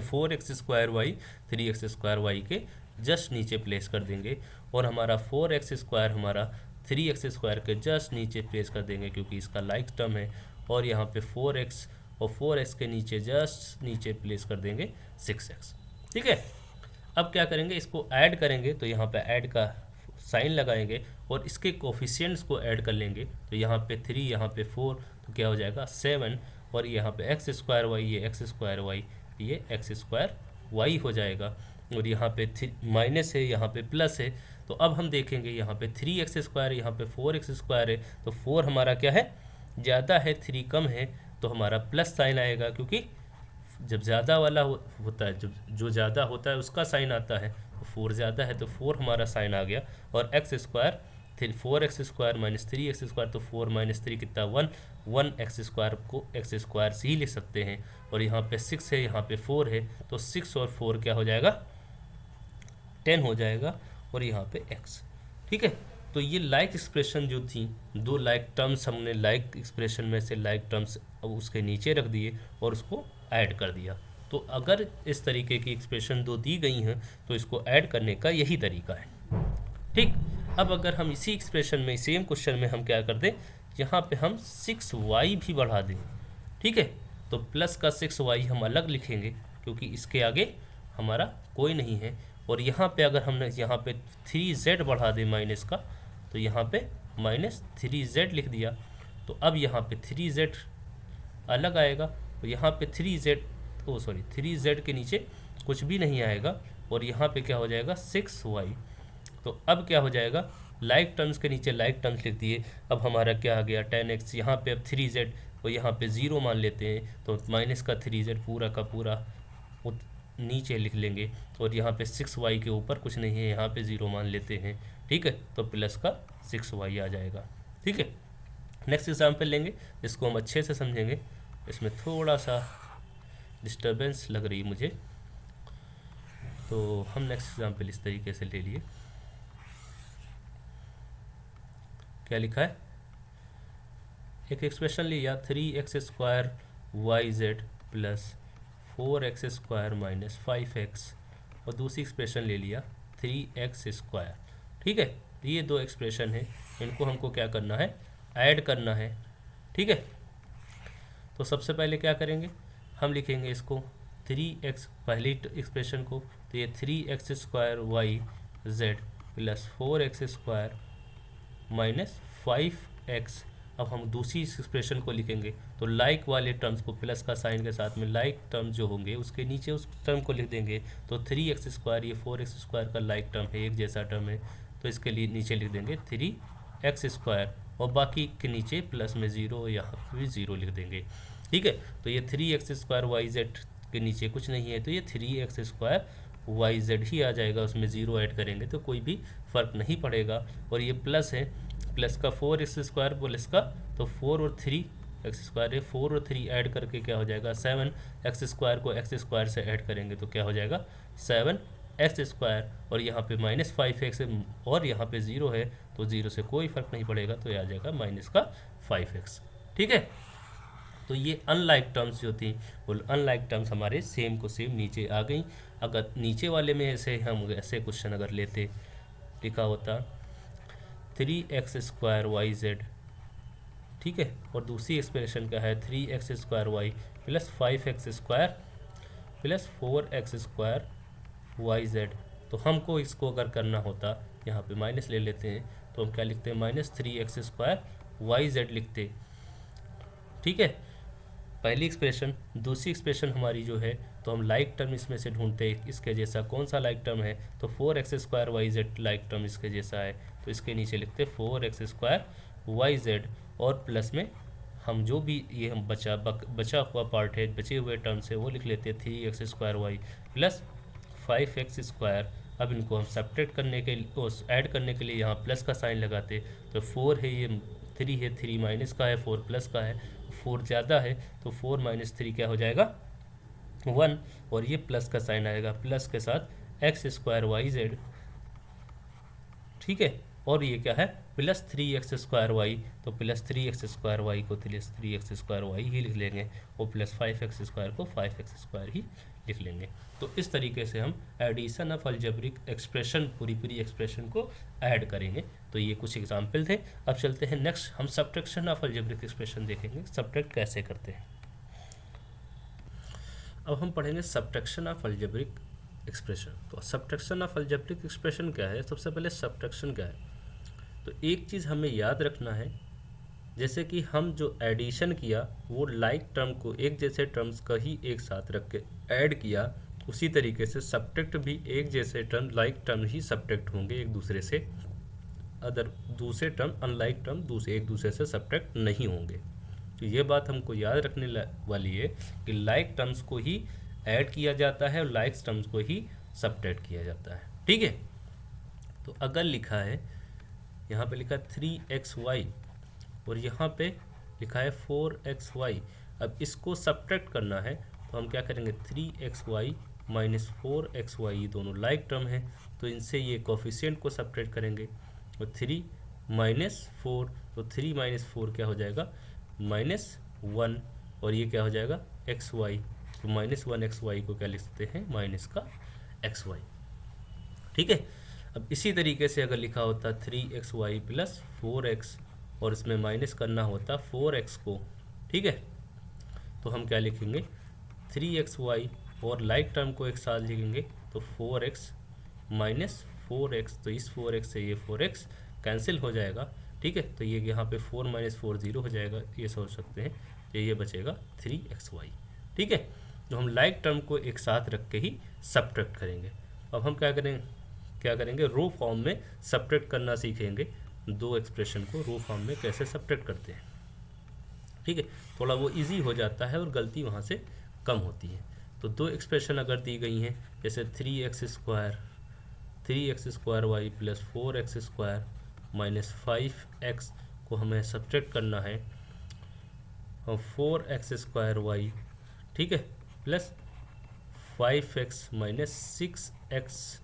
4x² 3x² के जस्ट नीचे प्लेस कर देंगे, और हमारा 4x² हमारा 3x² के जस्ट नीचे प्लेस कर देंगे, क्योंकि इसका लाइक टर्म है। और यहाँ पे 4x और 4x के नीचे जस्ट नीचे प्लेस कर देंगे 6x। ठीक है, अब क्या करेंगे, इसको ऐड करेंगे, तो यहाँ पे ऐड का साइन लगाएंगे और इसके कोफिशिएंट्स को ऐड कर लेंगे। तो यहाँ पे 3, यहाँ पे 4, तो क्या हो जाएगा 7, और यहाँ पे x²y, ये x²y, ये x²y हो जाएगा। और यहाँ पे माइनस है, यहाँ पे प्लस है। तो अब हम देखेंगे यहाँ पे 3x², यहाँ पे 4x² है, तो 4 हमारा क्या है, ज़्यादा है, 3 कम है, तो हमारा प्लस साइन आएगा, क्योंकि जब ज़्यादा वाला होता है, जो ज़्यादा होता है उसका साइन आता है। तो 4 ज़्यादा है, तो 4 हमारा साइन आ गया। और x², 4x² माइनस 3x², तो 4 माइनस 3 कितना 1x² को x² से ही लिख सकते हैं। और यहाँ पे 6 है, यहाँ पे 4 है, तो 6 और 4 क्या हो जाएगा 10 हो जाएगा, और यहाँ पे x। ठीक है, तो ये लाइक एक्सप्रेशन जो थी, दो लाइक टर्म्स हमने लाइक एक्सप्रेशन में से लाइक टर्म्स अब उसके नीचे रख दिए और उसको ऐड कर दिया। तो अगर इस तरीके की एक्सप्रेशन दो दी गई हैं, तो इसको ऐड करने का यही तरीका है। ठीक, अब अगर हम इसी एक्सप्रेशन में, सेम क्वेश्चन में हम क्या कर दें, यहाँ पे हम 6y भी बढ़ा दें। ठीक है, तो प्लस का 6y हम अलग लिखेंगे, क्योंकि इसके आगे हमारा कोई नहीं है। और यहाँ पे अगर हमने यहाँ पे 3z बढ़ा दें माइनस का, तो यहाँ पे माइनस 3z लिख दिया। तो अब यहाँ पे 3z अलग आएगा, तो यहाँ पे 3z के नीचे कुछ भी नहीं आएगा, और यहाँ पे क्या हो जाएगा 6y। तो अब क्या हो जाएगा, लाइक टर्म्स के नीचे लाइक टर्म्स लिख दिए। अब हमारा क्या आ गया 10x, यहाँ पे अब 3z और यहाँ पे 0 मान लेते हैं, तो माइनस का 3z पूरा का पूरा नीचे लिख लेंगे, और यहाँ पे 6y के ऊपर कुछ नहीं है, यहाँ पे 0 मान लेते हैं। ठीक है, तो प्लस का 6y आ जाएगा। ठीक है, नेक्स्ट एग्जाम्पल लेंगे, जिसको हम अच्छे से समझेंगे। इसमें थोड़ा सा डिस्टर्बेंस लग रही है मुझे, तो हम नेक्स्ट एग्जाम्पल इस तरीके से ले लिए। क्या लिखा है, एक एक्सप्रेशन लिया 3x² plus 4x² minus 5x, और दूसरी एक्सप्रेशन ले लिया 3x²। ठीक है, ये दो एक्सप्रेशन है, इनको हमको क्या करना है, ऐड करना है, ठीक है। तो सबसे पहले क्या करेंगे, हम लिखेंगे इसको 3x पहली एक्सप्रेशन को, तो ये 3x² y z plus 4x² minus 5x। अब हम दूसरी एक्सप्रेशन को लिखेंगे, तो लाइक वाले टर्म्स को प्लस का साइन के साथ में लाइक टर्म जो होंगे उसके नीचे उस टर्म को लिख देंगे। तो 3x² ये 4x² का लाइक टर्म है, एक जैसा टर्म है, तो इसके लिए नीचे लिख देंगे 3x² और बाकी के नीचे प्लस में 0, यहाँ भी 0 लिख देंगे, ठीक है। तो ये 3x² yz के नीचे कुछ नहीं है, तो ये 3x² yz ही आ जाएगा, उसमें 0 ऐड करेंगे तो कोई भी फ़र्क नहीं पड़ेगा। और ये प्लस है, प्लस का 4x² प्लस का, तो 4 और 3x² है, 4 और 3 ऐड करके क्या हो जाएगा 7x² को x² से ऐड करेंगे तो क्या हो जाएगा 7x²। और यहाँ पे -5x है और यहाँ पे 0 है, तो 0 से कोई फ़र्क नहीं पड़ेगा, तो ये आ जाएगा -5x, ठीक है। तो ये अनलाइक टर्म्स जो थी वो अनलाइक टर्म्स हमारे सेम को सेम नीचे आ गई। अगर नीचे वाले में ऐसे हम ऐसे क्वेश्चन अगर लेते, लिखा होता 3x² yz, ठीक है, और दूसरी एक्सप्रेशन का है 3x² y plus 5x² plus 4x² yz, तो हमको इसको अगर करना होता, यहाँ पे माइनस ले लेते हैं, तो हम क्या लिखते हैं -3x² yz लिखते, ठीक है, पहली एक्सप्रेशन। दूसरी एक्सप्रेशन हमारी जो है, तो हम लाइक टर्म इसमें से ढूंढते हैं, इसके जैसा कौन सा लाइक टर्म है, तो 4x² yz लाइक टर्म इसके जैसा है, तो इसके नीचे लिखते 4x² yz और प्लस में हम जो भी ये हम बचा हुआ पार्ट है, बचे हुए टर्म से वो लिख लेते 3x² y प्लस 5x²। अब इनको हम सब्ट्रैक्ट करने के ऐड करने के लिए यहाँ प्लस का साइन लगाते, तो 4 है, ये 3 है, 3 माइनस का है, 4 प्लस का है, 4 ज़्यादा है, तो 4 - 3 क्या हो जाएगा 1, और ये प्लस का साइन आएगा, प्लस के साथ x² yz, ठीक है, और ये क्या है प्लस 3x² y, तो प्लस 3x² y को 3x² y ही लिख लेंगे, और प्लस 5x² को 5x² ही लिख लेंगे। तो इस तरीके से हम एडिशन ऑफ अलजेब्रिक एक्सप्रेशन, पूरी एक्सप्रेशन को ऐड करेंगे। तो ये कुछ एग्जाम्पल थे। अब चलते हैं नेक्स्ट, हम सब्ट्रैक्शन ऑफ अलजेब्रिक एक्सप्रेशन देखेंगे, सब्ट्रैक्ट कैसे करते हैं। अब हम पढ़ेंगे सब्ट्रैक्शन ऑफ अलजेब्रिक एक्सप्रेशन। तो सब्ट्रैक्शन ऑफ अलजेब्रिक एक्सप्रेशन क्या है, सबसे पहले सब्ट्रैक्शन क्या है, तो एक चीज़ हमें याद रखना है, जैसे कि हम जो एडिशन किया वो लाइक टर्म को एक जैसे टर्म्स का ही एक साथ रख के ऐड किया, उसी तरीके से सब्ट्रैक्ट भी एक जैसे टर्म लाइक टर्म ही सब्ट्रैक्ट होंगे एक दूसरे से, दूसरे टर्म अनलाइक टर्म एक दूसरे से सब्ट्रैक्ट नहीं होंगे। तो ये बात हमको याद रखने वाली है कि लाइक टर्म्स को ही ऐड किया जाता है और लाइक टर्म्स को ही सब्ट्रैक्ट किया जाता है, ठीक है। तो अगर लिखा है, यहाँ पे लिखा 3xy और यहाँ पे लिखा है 4xy, अब इसको सब्ट्रैक्ट करना है, तो हम क्या करेंगे 3xy माइनस 4xy, ये दोनों लाइक टर्म है, तो इनसे ये कोफिशिएंट को सब्ट्रैक्ट करेंगे, और 3 - 4, तो 3 - 4 क्या हो जाएगा -1, और ये क्या हो जाएगा xy, तो -1xy को क्या लिख सकते हैं माइनस का xy, ठीक है। अब इसी तरीके से अगर लिखा होता 3xy प्लस 4x और इसमें माइनस करना होता 4x को, ठीक है, तो हम क्या लिखेंगे 3xy और लाइक टर्म को एक साथ लिखेंगे, तो 4x माइनस 4x, तो इस 4x से ये 4x कैंसिल हो जाएगा, ठीक है, तो ये यहाँ पे 4 - 4 0 हो जाएगा, ये सोच सकते हैं, ये बचेगा 3xy, ठीक है। तो हम लाइक टर्म को एक साथ रख के ही सब्ट्रैक्ट करेंगे। अब हम क्या करेंगे रो फॉर्म में सब्ट्रैक्ट करना सीखेंगे, दो एक्सप्रेशन को रो फॉर्म में कैसे सब्ट्रैक्ट करते हैं, ठीक है, थोड़ा वो इजी हो जाता है और गलती वहाँ से कम होती है। तो दो एक्सप्रेशन अगर दी गई हैं, जैसे 3x² y plus 4x² minus 5x को हमें सब्ट्रैक्ट करना है, और 4x² y, ठीक है, plus 5x minus 6x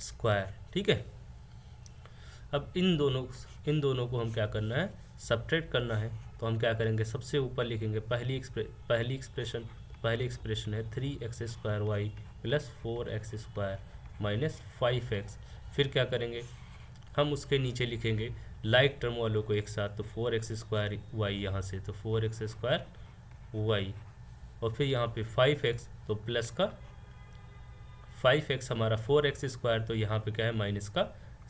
square, ठीक है। अब इन दोनों को हम क्या करना है सब्ट्रैक्ट करना है, तो हम क्या करेंगे सबसे ऊपर लिखेंगे पहली एक्सप्रेशन है 3x² y plus 4x² minus 5x, फिर क्या करेंगे हम उसके नीचे लिखेंगे लाइक टर्म वालों को एक साथ, तो 4x² वाई यहाँ से, तो 4x² वाई, और फिर यहाँ पे 5x, तो प्लस का 5x हमारा 4x², तो यहाँ पे क्या है माइनस का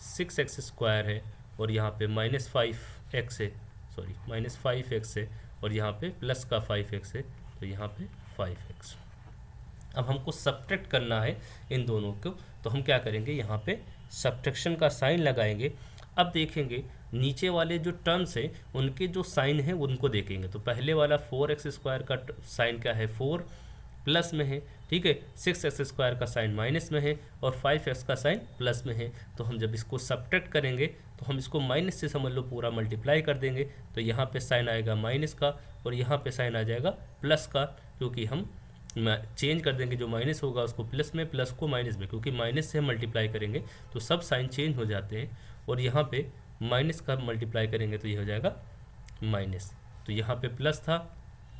6x² है, और यहाँ पे -5x है, सॉरी -5x है, और यहाँ पे प्लस का 5x है, तो यहाँ पे 5x। अब हमको सब्ट्रैक्ट करना है इन दोनों को, तो हम क्या करेंगे, यहाँ पे सब्ट्रैक्शन का साइन लगाएंगे। अब देखेंगे नीचे वाले जो टर्म्स हैं उनके जो साइन है उनको देखेंगे। तो पहले वाला 4x² का साइन क्या है, 4 प्लस में है, ठीक है, 6x² का साइन माइनस में है, और 5x का साइन प्लस में है। तो हम जब इसको सब्ट्रैक्ट करेंगे तो हम इसको माइनस से समझ लो पूरा मल्टीप्लाई कर देंगे, तो यहाँ पे साइन आएगा माइनस का, और यहाँ पे साइन आ जाएगा प्लस का, क्योंकि हम चेंज कर देंगे, जो माइनस होगा उसको प्लस में, प्लस को माइनस में, क्योंकि माइनस से हम मल्टीप्लाई करेंगे तो सब साइन चेंज हो जाते हैं। और यहाँ पे माइनस का मल्टीप्लाई करेंगे तो ये हो जाएगा माइनस, तो यहाँ पे प्लस था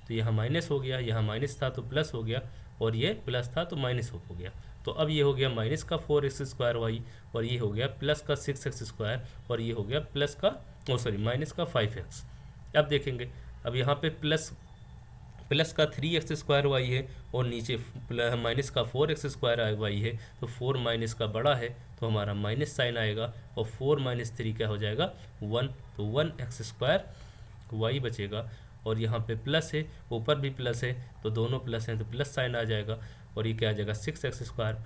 तो यहाँ माइनस हो गया, यहाँ माइनस था तो प्लस हो गया, और ये प्लस था तो माइनस हो गया। तो अब ये हो गया माइनस का 4x² वाई, और ये हो गया प्लस का 6x², और ये हो गया प्लस का माइनस का 5x। अब देखेंगे, अब यहाँ पे प्लस का 3x² वाई है, और नीचे माइनस का 4x² वाई है, तो 4 माइनस का बड़ा है तो हमारा माइनस साइन आएगा, और 4 - 3 क्या हो जाएगा 1, तो 1x² वाई बचेगा। और यहाँ पे प्लस है, ऊपर भी प्लस है, तो दोनों प्लस हैं तो प्लस साइन आ जाएगा, और ये क्या आ जाएगा 6x²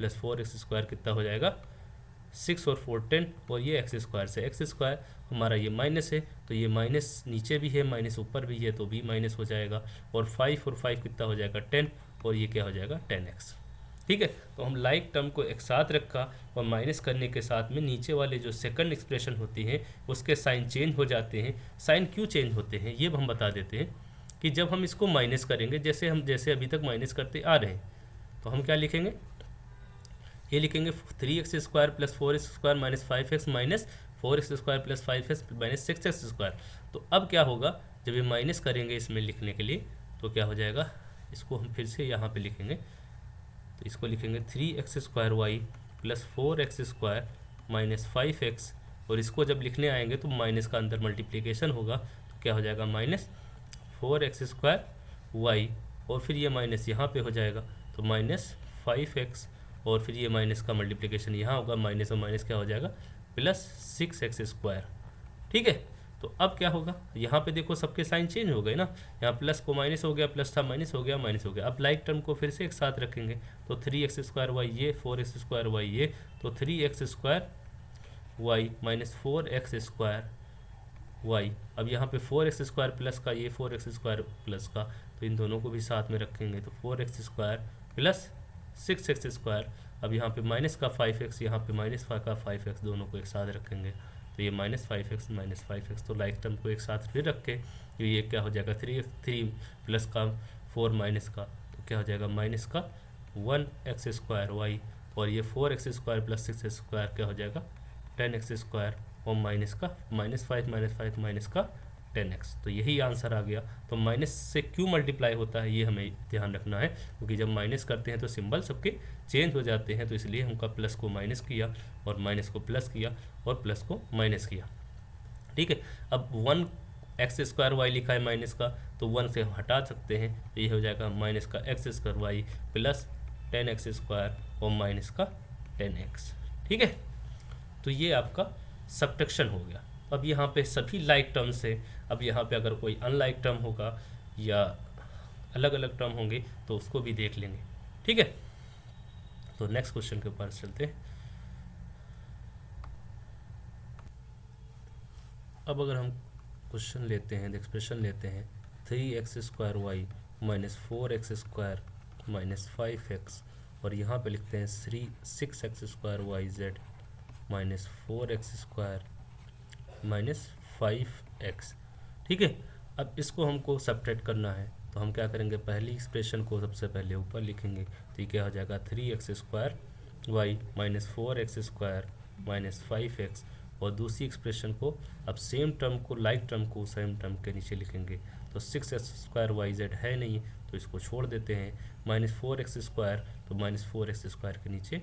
+ 4x² कितना हो जाएगा 6 और 4 10, और ये x² से x² हमारा ये माइनस है, तो ये माइनस नीचे भी है, माइनस ऊपर भी है, तो भी माइनस हो जाएगा, और 5 और 5 कितना हो जाएगा 10, और ये क्या हो जाएगा 10x। ठीक है, तो हम लाइक टर्म को एक साथ रखा, और माइनस करने के साथ में नीचे वाले जो सेकंड एक्सप्रेशन होती हैं उसके साइन चेंज हो जाते हैं। साइन क्यों चेंज होते हैं ये हम बता देते हैं, कि जब हम इसको माइनस करेंगे, जैसे अभी तक माइनस करते आ रहे हैं, तो हम क्या लिखेंगे, ये लिखेंगे 3x² + 4x² - 5x - 4x² + 5x - 6x²। तो अब क्या होगा, जब ये माइनस करेंगे इसमें लिखने के लिए, तो क्या हो जाएगा, इसको हम फिर से यहाँ पे लिखेंगे, तो इसको लिखेंगे 3x² वाई + 4x² - 5x, और इसको जब लिखने आएंगे तो माइनस का अंदर मल्टीप्लिकेशन होगा, तो क्या हो जाएगा -4x² वाई, और फिर ये माइनस यहाँ पे हो जाएगा, तो -5x, और फिर ये माइनस का मल्टीप्लिकेशन यहाँ होगा, माइनस और माइनस क्या हो जाएगा +6x²। ठीक है, तो अब क्या होगा, यहाँ पे देखो सबके साइन चेंज हो गए ना, यहाँ प्लस को माइनस हो गया, प्लस था माइनस हो गया, माइनस हो गया। अब लाइक टर्म को फिर से एक साथ रखेंगे, तो 3x² वाई ये, 4x² वाई ये, तो 3x² वाई - 4x² वाई। अब यहाँ पे 4x² प्लस का, ये 4x² प्लस का, तो इन दोनों को भी साथ में रखेंगे, तो 4x² + 6x²। अब यहाँ पे माइनस का 5x, यहाँ पे -5 का 5x, दोनों को एक साथ रखेंगे, तो ये -5x - 5x, तो लाइक टर्म को एक साथ फिर रख के, तो ये क्या हो जाएगा 3 प्लस का 4 माइनस का, तो क्या हो जाएगा माइनस का 1x² वाई, और ये 4x² + 6x² क्या हो जाएगा 10x², और माइनस का -5 - 5 का 10x। तो यही आंसर आ गया। तो माइनस से क्यों मल्टीप्लाई होता है ये हमें ध्यान रखना है, क्योंकि जब माइनस करते हैं तो सिंबल सबके चेंज हो जाते हैं, तो इसलिए हमका प्लस को माइनस किया, और माइनस को प्लस किया, और प्लस को माइनस किया। ठीक है, अब 1x² वाई लिखा है माइनस का, तो 1 से हटा सकते हैं, तो ये हो जाएगा माइनस का x² वाई + 10x², और माइनस का 10x। ठीक है, तो ये आपका सब्ट्रैक्शन हो गया। अब यहाँ पे सभी लाइक टर्म्स है, अब यहाँ पे अगर कोई अनलाइक टर्म होगा या अलग अलग टर्म होंगे तो उसको भी देख लेंगे। ठीक है, तो नेक्स्ट क्वेश्चन के ऊपर चलते हैं। अब अगर हम क्वेश्चन लेते हैं, एक्सप्रेशन लेते हैं 3x² वाई - 4x² - 5x, और यहाँ पे लिखते हैं 6x² Y Z -4x² - 5x। ठीक है, अब इसको हमको सब्ट्रैक्ट करना है, तो हम क्या करेंगे, पहली एक्सप्रेशन को सबसे पहले ऊपर लिखेंगे, तो ये क्या हो जाएगा 3x² वाई - 4x² - 5x, और दूसरी एक्सप्रेशन को अब सेम टर्म को, लाइक टर्म को सेम टर्म के नीचे लिखेंगे, तो 6x² वाई जेड है नहीं तो इसको छोड़ देते हैं, -4x², तो -4x² के नीचे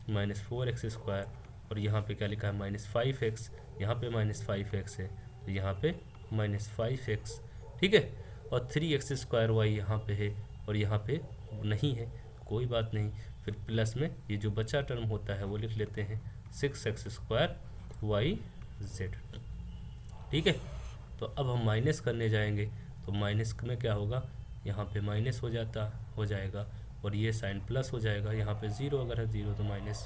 -4x², और यहाँ पे क्या लिखा है -5x, यहाँ पे -5x है तो यहाँ पे -5x, ठीक है। और 3x² यहाँ पे है और यहाँ पे नहीं है, कोई बात नहीं, फिर प्लस में ये जो बचा टर्म होता है वो लिख लेते हैं 6x²yz, ठीक है। तो अब हम माइनस करने जाएंगे तो माइनस में क्या होगा, यहाँ पे माइनस हो जाएगा और ये साइन प्लस हो जाएगा, यहाँ पे 0 अगर है 0 तो माइनस,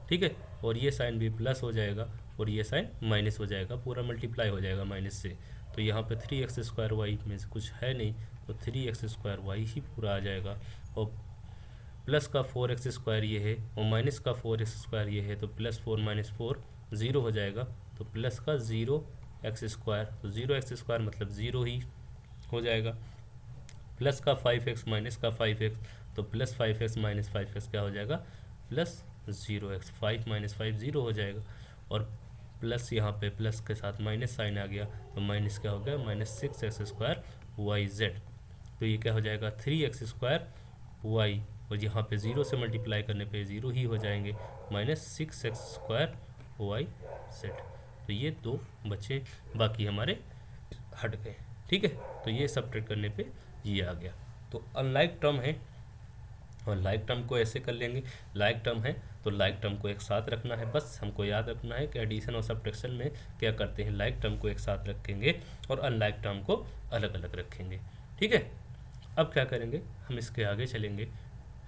ठीक है। और ये साइन भी प्लस हो जाएगा और ये साइन माइनस हो जाएगा, पूरा मल्टीप्लाई हो जाएगा माइनस से। तो यहाँ पे 3x² में से कुछ है नहीं तो 3x² ही पूरा आ जाएगा, और प्लस का 4x² ये है और माइनस का 4x² ये है, तो +4 - 4 0 हो जाएगा, तो प्लस का 0x², तो 0x² मतलब 0 ही हो जाएगा। प्लस का 5x माइनस का 5x, तो +5x - 5x क्या हो जाएगा, +0x, 5 - 5 0 हो जाएगा। और प्लस यहाँ पे प्लस के साथ माइनस साइन आ गया तो माइनस क्या हो गया, -6x² तो ये क्या हो जाएगा 3x² और यहाँ पे 0 से मल्टीप्लाई करने पे 0 ही हो जाएंगे, -6x² तो ये 2 बचे, बाकी हमारे हट गए, ठीक है। तो ये सब्ट्रैक्ट करने पे ये आ गया। तो अनलाइक टर्म है और लाइक टर्म को ऐसे कर लेंगे, लाइक टर्म है तो लाइक टर्म को एक साथ रखना है, बस हमको याद रखना है कि एडिशन और सब्ट्रैक्शन में क्या करते हैं, लाइक टर्म को एक साथ रखेंगे और अनलाइक टर्म को अलग अलग रखेंगे, ठीक है। अब क्या करेंगे, हम इसके आगे चलेंगे,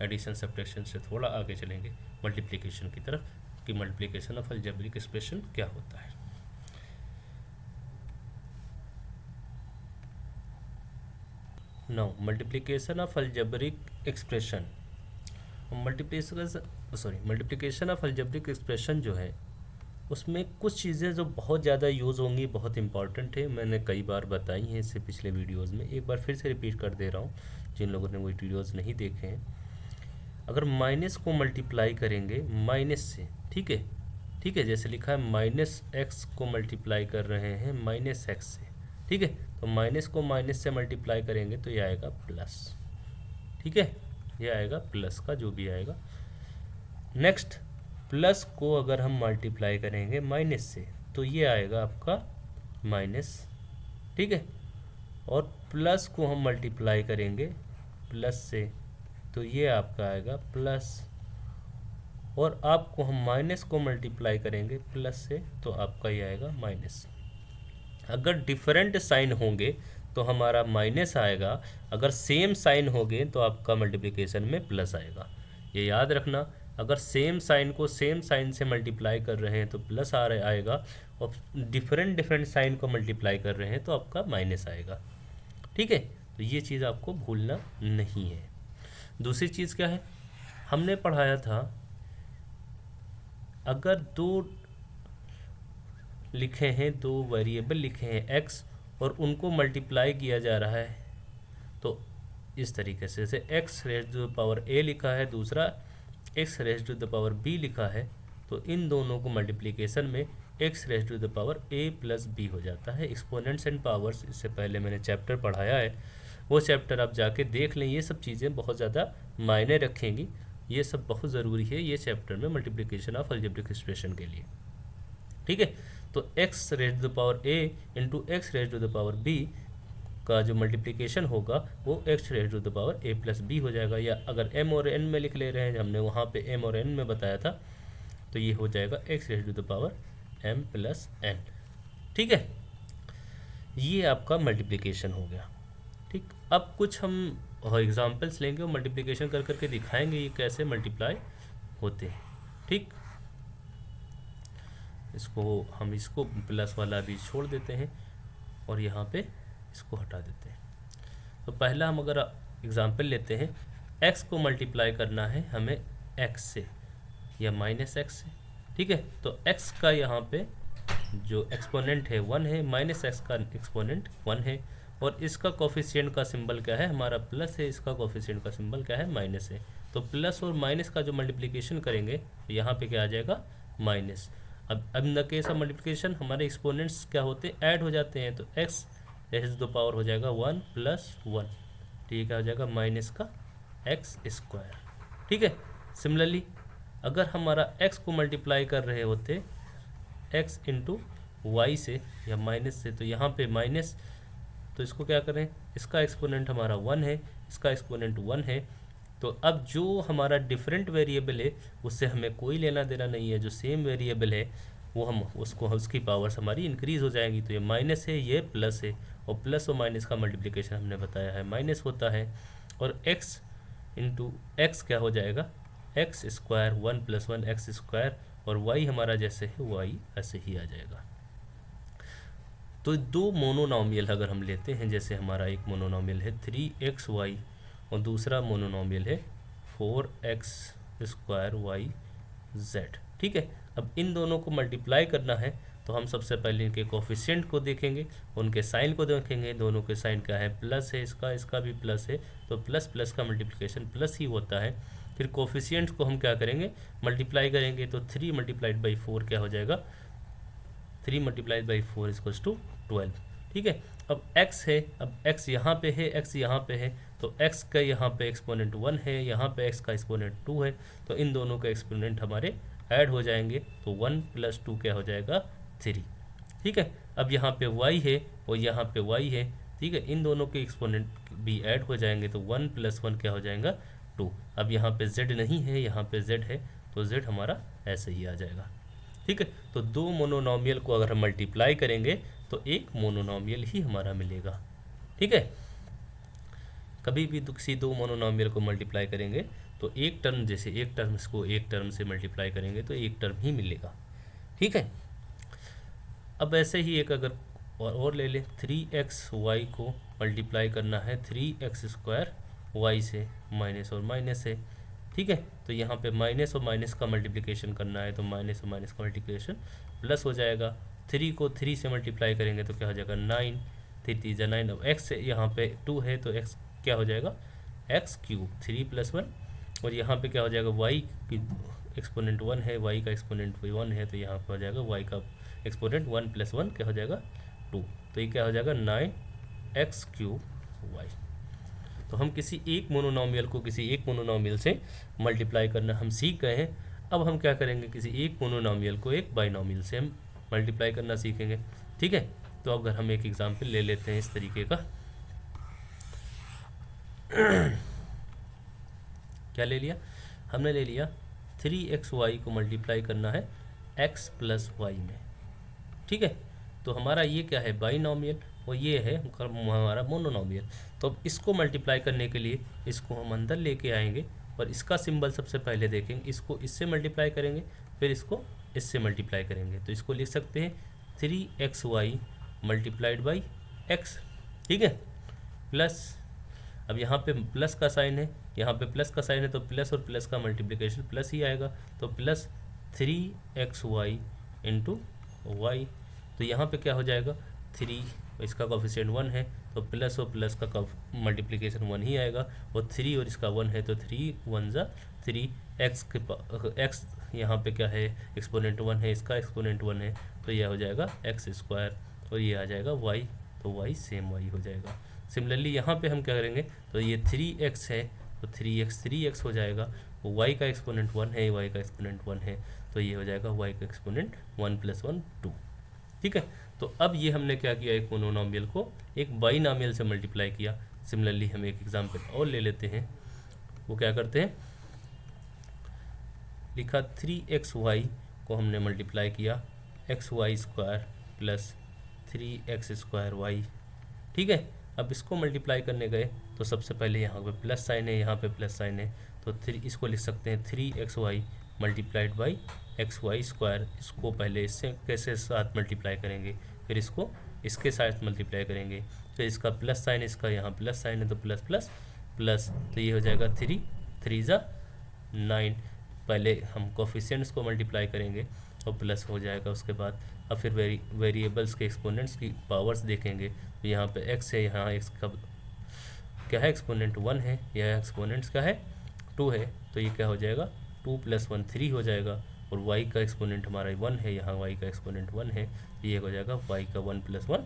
एडिशन सब्ट्रैक्शन से थोड़ा आगे चलेंगे मल्टीप्लिकेशन की तरफ, कि मल्टीप्लिकेशन ऑफ अलजेब्रिक एक्सप्रेशन क्या होता है। Now multiplication of algebraic expression, multiplication of algebraic expression जो है उसमें कुछ चीज़ें जो बहुत ज़्यादा यूज़ होंगी, बहुत इंपॉर्टेंट है, मैंने कई बार बताई हैं इससे पिछले वीडियोस में, एक बार फिर से रिपीट कर दे रहा हूँ जिन लोगों ने वो वीडियोस नहीं देखे हैं। अगर माइनस को मल्टीप्लाई करेंगे माइनस से, ठीक है, ठीक है, जैसे लिखा है -x को मल्टीप्लाई कर रहे हैं -x से, ठीक है, तो माइनस को माइनस से मल्टीप्लाई करेंगे तो ये आएगा प्लस, ठीक है, ये आएगा प्लस का जो भी आएगा। नेक्स्ट प्लस को अगर हम मल्टीप्लाई करेंगे माइनस से तो ये आएगा आपका माइनस, ठीक है, और प्लस को हम मल्टीप्लाई करेंगे प्लस से तो ये आपका आएगा प्लस, और आपको हम माइनस को मल्टीप्लाई करेंगे प्लस से तो आपका ये आएगा माइनस। अगर डिफरेंट साइन होंगे तो हमारा माइनस आएगा, अगर सेम साइन होंगे तो आपका मल्टीप्लिकेशन में प्लस आएगा, ये याद रखना। अगर सेम साइन को सेम साइन से मल्टीप्लाई कर रहे हैं तो प्लस आएगा, और डिफरेंट साइन को मल्टीप्लाई कर रहे हैं तो आपका माइनस आएगा, ठीक है। तो ये चीज़ आपको भूलना नहीं है। दूसरी चीज़ क्या है, हमने पढ़ाया था अगर दो लिखे हैं, दो वेरिएबल लिखे हैं x और उनको मल्टीप्लाई किया जा रहा है तो इस तरीके से, जैसे x⁻a लिखा है, दूसरा x⁻b लिखा है, तो इन दोनों को मल्टीप्लिकेशन में x⁻a + b हो जाता है। एक्सपोनेंट्स एंड पावर्स इससे पहले मैंने चैप्टर पढ़ाया है, वो चैप्टर आप जाके देख लें, ये सब चीज़ें बहुत ज़्यादा मायने रखेंगी, ये सब बहुत ज़रूरी है ये चैप्टर में मल्टीप्लिकेशन ऑफ अलजेब्रिक एक्सप्रेशन के लिए, ठीक है। तो x⁻a इंटू x⁻b का जो मल्टीप्लिकेशन होगा वो x⁻a + b हो जाएगा, या अगर m और n में लिख ले रहे हैं, हमने वहाँ पे m और n में बताया था, तो ये हो जाएगा x⁻m + n, ठीक है। ये आपका मल्टीप्लिकेशन हो गया, ठीक। अब कुछ हम एग्जांपल्स लेंगे और मल्टीप्लिकेशन कर करके दिखाएंगे ये कैसे मल्टीप्लाई होते हैं, ठीक। इसको प्लस वाला भी छोड़ देते हैं और यहाँ पे इसको हटा देते हैं। तो पहला हम अगर एग्जांपल लेते हैं, x को मल्टीप्लाई करना है हमें x से या -x से, ठीक है। तो x का यहाँ पे जो एक्सपोनेंट है 1 है, -x का एक्सपोनेंट 1 है, और इसका कोफिशिएंट का सिंबल क्या है, हमारा प्लस है, इसका कोफिशिएंट का सिंबल क्या है, माइनस है। तो प्लस और माइनस का जो मल्टीप्लिकेशन करेंगे तो यहाँ पे क्या आ जाएगा, माइनस। अब in the case of multiplication हमारे एक्सपोनेंट्स क्या होते हैं, ऐड हो जाते हैं, तो x⁻⁴ हो जाएगा 1 + 1, ठीक है, हो जाएगा माइनस का x², ठीक है। सिमिलरली अगर हमारा x को मल्टीप्लाई कर रहे होते x इंटू वाई से या माइनस से, तो यहाँ पे माइनस, तो इसको क्या करें, इसका एक्सपोनेंट हमारा 1 है, इसका एक्सपोनेंट 1 है। तो अब जो हमारा डिफरेंट वेरिएबल है उससे हमें कोई लेना देना नहीं है, जो सेम वेरिएबल है वो हम उसको, उसकी पावर्स हमारी इंक्रीज़ हो जाएंगी। तो ये माइनस है, ये प्लस है, और प्लस और माइनस का मल्टीप्लिकेशन हमने बताया है माइनस होता है। और x इंटू एक्स क्या हो जाएगा, एक्स स्क्वायर, 1 + 1 एक्स स्क्वायर, और y हमारा जैसे है y ऐसे ही आ जाएगा। तो दो मोनोनॉमियल अगर हम लेते हैं, जैसे हमारा एक मोनोनॉमियल है 3xy और दूसरा मोनोनॉमियल है 4x² yz, ठीक है। अब इन दोनों को मल्टीप्लाई करना है तो हम सबसे पहले इनके कोफिशिएंट को देखेंगे, उनके साइन को देखेंगे। दोनों के साइन क्या है, प्लस है, इसका भी प्लस है, तो प्लस प्लस का मल्टीप्लिकेशन प्लस ही होता है। फिर कोफिशिएंट्स को हम क्या करेंगे, मल्टीप्लाई करेंगे, तो 3 × 4 क्या हो जाएगा, 3 × 4 = 12, ठीक है। अब x है, अब x यहाँ पे है, x यहाँ पे है, तो x का यहाँ पे एक्सपोनेंट 1 है, यहाँ पे x का एक्सपोनेंट 2 है, तो इन दोनों का एक्सपोनेंट हमारे ऐड हो जाएंगे, तो 1 + 2 क्या हो जाएगा, 3, ठीक है। अब यहाँ पे y है और यहाँ पे y है, ठीक है, इन दोनों के एक्सपोनेंट भी ऐड हो जाएंगे, तो 1 + 1 क्या हो जाएगा, 2। अब यहाँ पे z नहीं है, यहाँ पे z है, तो z हमारा ऐसे ही आ जाएगा, ठीक है। तो दो मोनोनॉमियल को अगर हम मल्टीप्लाई करेंगे तो एक मोनोनॉमियल ही हमारा मिलेगा, ठीक है। कभी भी किसी दो मोनोनॉमियल को मल्टीप्लाई करेंगे तो एक टर्म, जैसे एक टर्म को एक टर्म से मल्टीप्लाई करेंगे तो एक टर्म ही मिलेगा, ठीक है। अब ऐसे ही एक अगर और ले लें, 3xy को मल्टीप्लाई करना है 3x² y से, माइनस और माइनस है, ठीक है। तो यहाँ पे माइनस और माइनस का मल्टीप्लिकेशन करना है, तो माइनस और माइनस का मल्टीप्लिकेशन प्लस हो जाएगा। 3 को 3 से मल्टीप्लाई करेंगे तो क्या हो जाएगा, 9, 3 × 9। अब x यहाँ पे 2 है, तो x क्या हो जाएगा, x³ 3 + 1, और यहाँ पे क्या हो जाएगा, y की एक्सपोनेंट 1 है, y का एक्सपोनेंट 1 है, तो यहाँ पे हो जाएगा y का एक्सपोनेंट 1 + 1 क्या हो जाएगा, 2। तो ये क्या हो जाएगा, 9x³ y। तो हम किसी एक मोनोनॉमियल को किसी एक मोनोनॉमियल से मल्टीप्लाई करना हम सीख गए हैं। अब हम क्या करेंगे, किसी एक मोनोनॉमियल को एक बाइनॉमियल से हम मल्टीप्लाई करना सीखेंगे, ठीक है। तो अगर हम एक एग्जांपल ले लेते हैं इस तरीके का, क्या ले लिया हमने, ले लिया 3xy को मल्टीप्लाई करना है x + y में, ठीक है। तो हमारा ये क्या है, बाइनॉमियल, और ये है हमारा मोनोनॉमियल। तो अब इसको मल्टीप्लाई करने के लिए इसको हम अंदर लेके आएंगे और इसका सिंबल सबसे पहले देखेंगे, इसको इससे मल्टीप्लाई करेंगे, फिर इसको इससे मल्टीप्लाई करेंगे। तो इसको लिख सकते हैं 3xy × x, ठीक है, प्लस, अब यहाँ पे प्लस का साइन है, यहाँ पे प्लस का साइन है, तो प्लस और प्लस का मल्टीप्लिकेशन प्लस ही आएगा, तो प्लस 3xy × y। तो यहाँ पे क्या हो जाएगा, 3, इसका कोफिशिएंट 1 है, तो प्लस और प्लस का मल्टीप्लिकेशन 1 ही आएगा, और 3 और इसका 1 है, तो 3 × 1 = 3, x यहाँ पे क्या है, एक्सपोनेंट 1 है, इसका एक्सपोनेंट 1 है, तो यह हो जाएगा x², और ये आ जाएगा y, तो y सेम y हो जाएगा। सिमिलरली यहाँ पे हम क्या करेंगे, तो ये 3x है, तो 3x हो जाएगा, वो y का एक्सपोनेंट 1 है, y का एक्सपोनेंट 1 है, तो ये हो जाएगा y का एक्सपोनेंट 1 + 1 2, ठीक है। तो अब ये हमने क्या किया, एक मोनोनॉमियल को एक बाइनॉमियल से मल्टीप्लाई किया। सिमिलरली हम एक एग्जांपल और ले लेते हैं, वो क्या करते हैं, लिखा 3xy को हमने मल्टीप्लाई किया xy² + 3x² y, ठीक है। अब इसको मल्टीप्लाई करने गए तो सबसे पहले यहाँ पे प्लस साइन है, यहाँ पे प्लस साइन है, तो 3 इसको लिख सकते हैं 3xy × xy²। इसको पहले इससे कैसे साथ मल्टीप्लाई करेंगे, फिर इसको इसके साथ मल्टीप्लाई करेंगे, फिर इसका प्लस साइन, इसका यहाँ प्लस साइन है, तो प्लस प्लस प्लस, तो ये हो जाएगा 3 × 9। पहले हम कोफिशिएंट्स को मल्टीप्लाई करेंगे और प्लस हो जाएगा उसके बाद। अब फिर वेरिएबल्स के एक्सपोनेंट्स की पावर्स देखेंगे, तो यहाँ पे x है, यहाँ x का क्या है, एक्सपोनेंट 1 है, यह एक्सपोनेंट्स का है 2 है, तो ये क्या हो जाएगा, 2 + 1 3 हो जाएगा, और y का एक्सपोनेंट हमारा 1 है, यहाँ y का एक्सपोनेंट 1 है, तो ये हो जाएगा y का 1 + 1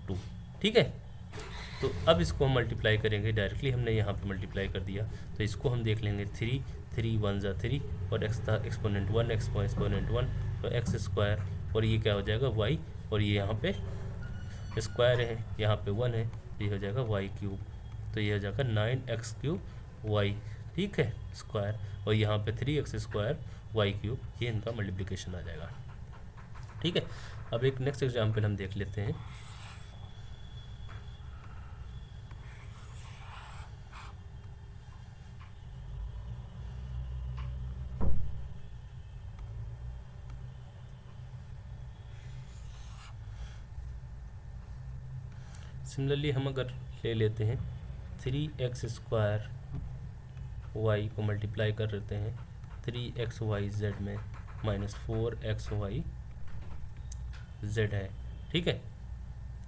2, ठीक है। तो अब इसको हम मल्टीप्लाई करेंगे, डायरेक्टली हमने यहाँ पे मल्टीप्लाई कर दिया, तो इसको हम देख लेंगे 3 3 1 ज़ा 3 और एक्स था एक्सपोनेंट 1 एक्सपोनेंट 1 तो एक्स स्क्वायर और ये क्या हो जाएगा वाई और ये यहाँ पे स्क्वायर है, यहाँ पे 1 है, ये हो जाएगा वाई क्यूब, तो ये हो जाएगा 9x क्यूब वाई, ठीक है स्क्वायर, और यहाँ पे 3x स्क्वायर वाई क्यूब, ये इनका मल्टीप्लिकेशन आ जाएगा। ठीक है, अब एक नेक्स्ट एग्जाम्पल हम देख लेते हैं। सिमिलरली हम अगर ले लेते हैं 3x स्क्वायर वाई को मल्टीप्लाई कर लेते हैं 3xyz में -4xy z है, ठीक है।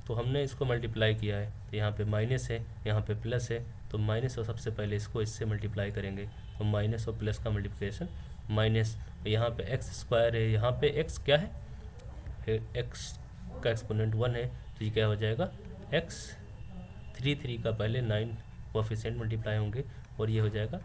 तो हमने इसको मल्टीप्लाई किया है, तो यहाँ पे माइनस है, यहाँ पे प्लस है, तो माइनस और सबसे पहले इसको इससे मल्टीप्लाई करेंगे, तो माइनस और प्लस का मल्टीप्लिकेशन माइनस, यहाँ पे एक्स स्क्वायर है, यहाँ पे एक्स क्या है, एक्स का एक्सपोनेंट 1 है, तो ये क्या हो जाएगा एक्स 3 का पहले 9 कोफिशिएंट मल्टीप्लाई होंगे और ये हो जाएगा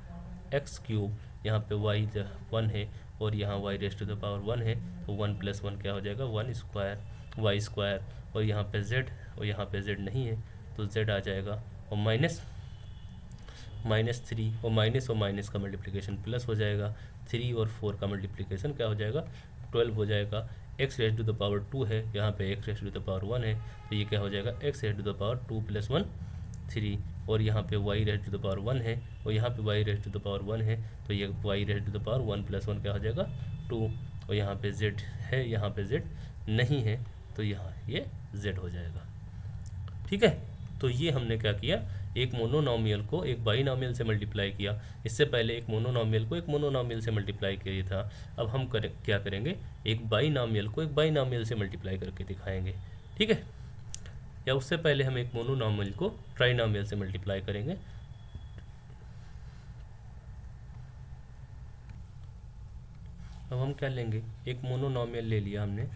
एक्स क्यूब, यहाँ पे वाई 1 है और यहाँ Y rest to the power 1 है, तो 1 + 1 क्या हो जाएगा 1 स्क्वायर वाई स्क्वायर, और यहाँ पे z और यहाँ पे z नहीं है तो z आ जाएगा, और -3 और माइनस का मल्टीप्लिकेशन प्लस हो जाएगा, 3 और 4 का मल्टीप्लिकेशन क्या हो जाएगा 12 हो जाएगा, x raised to the power 2 है, यहाँ पे x raised to the power 1 है, तो ये क्या हो जाएगा x raised to the power 2 + 1 3, और यहाँ पे y raised to the power 1 है और यहाँ पे y raised to the power 1 है, तो ये y raised to the power 1 + 1 क्या हो जाएगा 2, और यहाँ पे z है, यहाँ पे z नहीं है, तो यहाँ ये z हो जाएगा। ठीक है, तो ये हमने क्या किया, एक मोनोनॉमियल को एक बाइनॉमियल से मल्टीप्लाई किया, इससे पहले एक मोनोनॉमियल को एक मोनोनॉमियल से मल्टीप्लाई किया था, अब हम क्या करेंगे, एक बाइनॉमियल को एक बाइनॉमियल से मल्टीप्लाई करके दिखाएंगे। ठीक है, या उससे पहले हम एक मोनोनॉमियल को ट्राइनॉमियल से मल्टीप्लाई करेंगे। अब हम क्या लेंगे, एक मोनोनॉमियल ले लिया हमने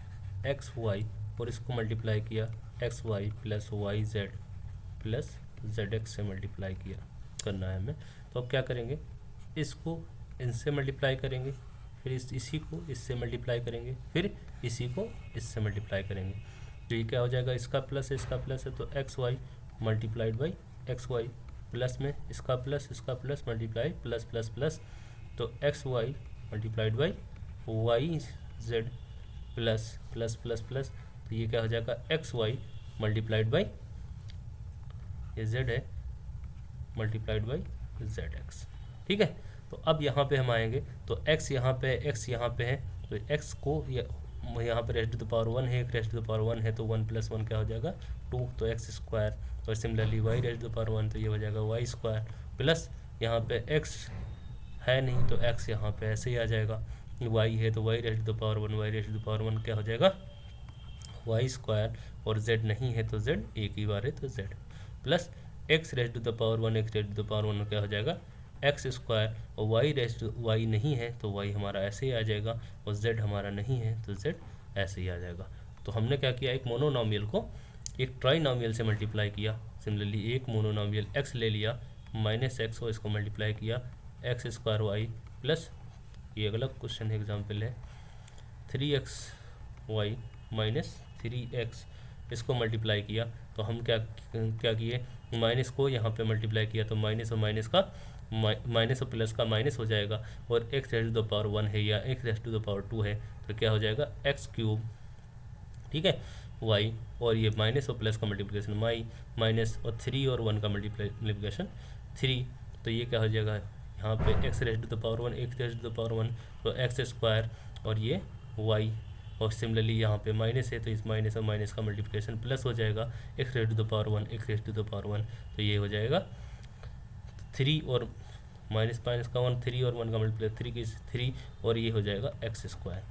एक्स वाई और इसको मल्टीप्लाई किया x y plus y z plus z x से मल्टीप्लाई किया करना है हमें, तो अब क्या करेंगे, इसको इनसे मल्टीप्लाई करेंगे, फिर इसी को इससे मल्टीप्लाई करेंगे, फिर इसी को इससे मल्टीप्लाई करेंगे, तो ये क्या हो जाएगा, इसका प्लस है, तो x y multiplied by x y, plus में इसका plus multiply plus plus plus, तो x y multiplied by y z plus plus plus plus, तो ये क्या हो जाएगा एक्स वाई मल्टीप्लाइड बाई ये जेड है मल्टीप्लाइड बाई जेड एक्स। ठीक है, तो अब यहाँ पे हम आएंगे, तो x यहाँ पे है, x यहाँ पे है, तो x को यहाँ पे रेस्ट टू द पावर 1 है, एक रेस्ट टू द पावर 1 है, तो 1 + 1 क्या हो जाएगा 2, तो एक्स स्क्वायर, और similarly y raised to the power 1 तो ये हो जाएगा वाई स्क्वायर, प्लस यहाँ पे x है नहीं तो x यहाँ पे ऐसे ही आ जाएगा, y है तो y raised to the power 1, y raised to the power 1 क्या हो जाएगा वाई स्क्वायर, और z नहीं है तो z एक ही बार है तो z, plus x raised to the power 1, x raised to the power 1 क्या हो जाएगा एक्स स्क्वायर, और y नहीं है तो y हमारा ऐसे ही आ जाएगा, और z हमारा नहीं है तो z ऐसे ही आ जाएगा। तो हमने क्या किया, एक मोनोनॉमियल को एक ट्राइनॉमियल से मल्टीप्लाई किया, सिमिलरली एक मोनोनॉमियल x ले लिया -x और इसको मल्टीप्लाई किया एक्स स्क्वायर वाई प्लस, ये अगला क्वेश्चन एग्जाम्पल है 3xy -3x, इसको मल्टीप्लाई किया, तो हम क्या किए, माइनस को यहाँ पे मल्टीप्लाई किया, तो माइनस और माइनस का माइनस और प्लस का माइनस हो जाएगा, और x raised to the power 1 है या x raised to the power 2 है, तो क्या हो जाएगा एक्स क्यूब, ठीक है y, और ये माइनस और प्लस का मल्टीप्लिकेशन माइनस, और 3 और 1 का मल्टीप्लिकेशन 3, तो ये क्या हो जाएगा यहाँ पे x raised to the power 1, x raised to the power 1, तो एक्स स्क्वायर, और ये y, और सिमिलरली यहाँ पे माइनस है तो इस माइनस और माइनस का मल्टीप्लिकेशन प्लस हो जाएगा, x raised to the power 1, x raised to the power 1, तो ये हो जाएगा 3 और माइनस का 1, 3 और 1 का मल्टीप्लिकेशन 3 की 3, और ये हो जाएगा एक्स स्क्वायर।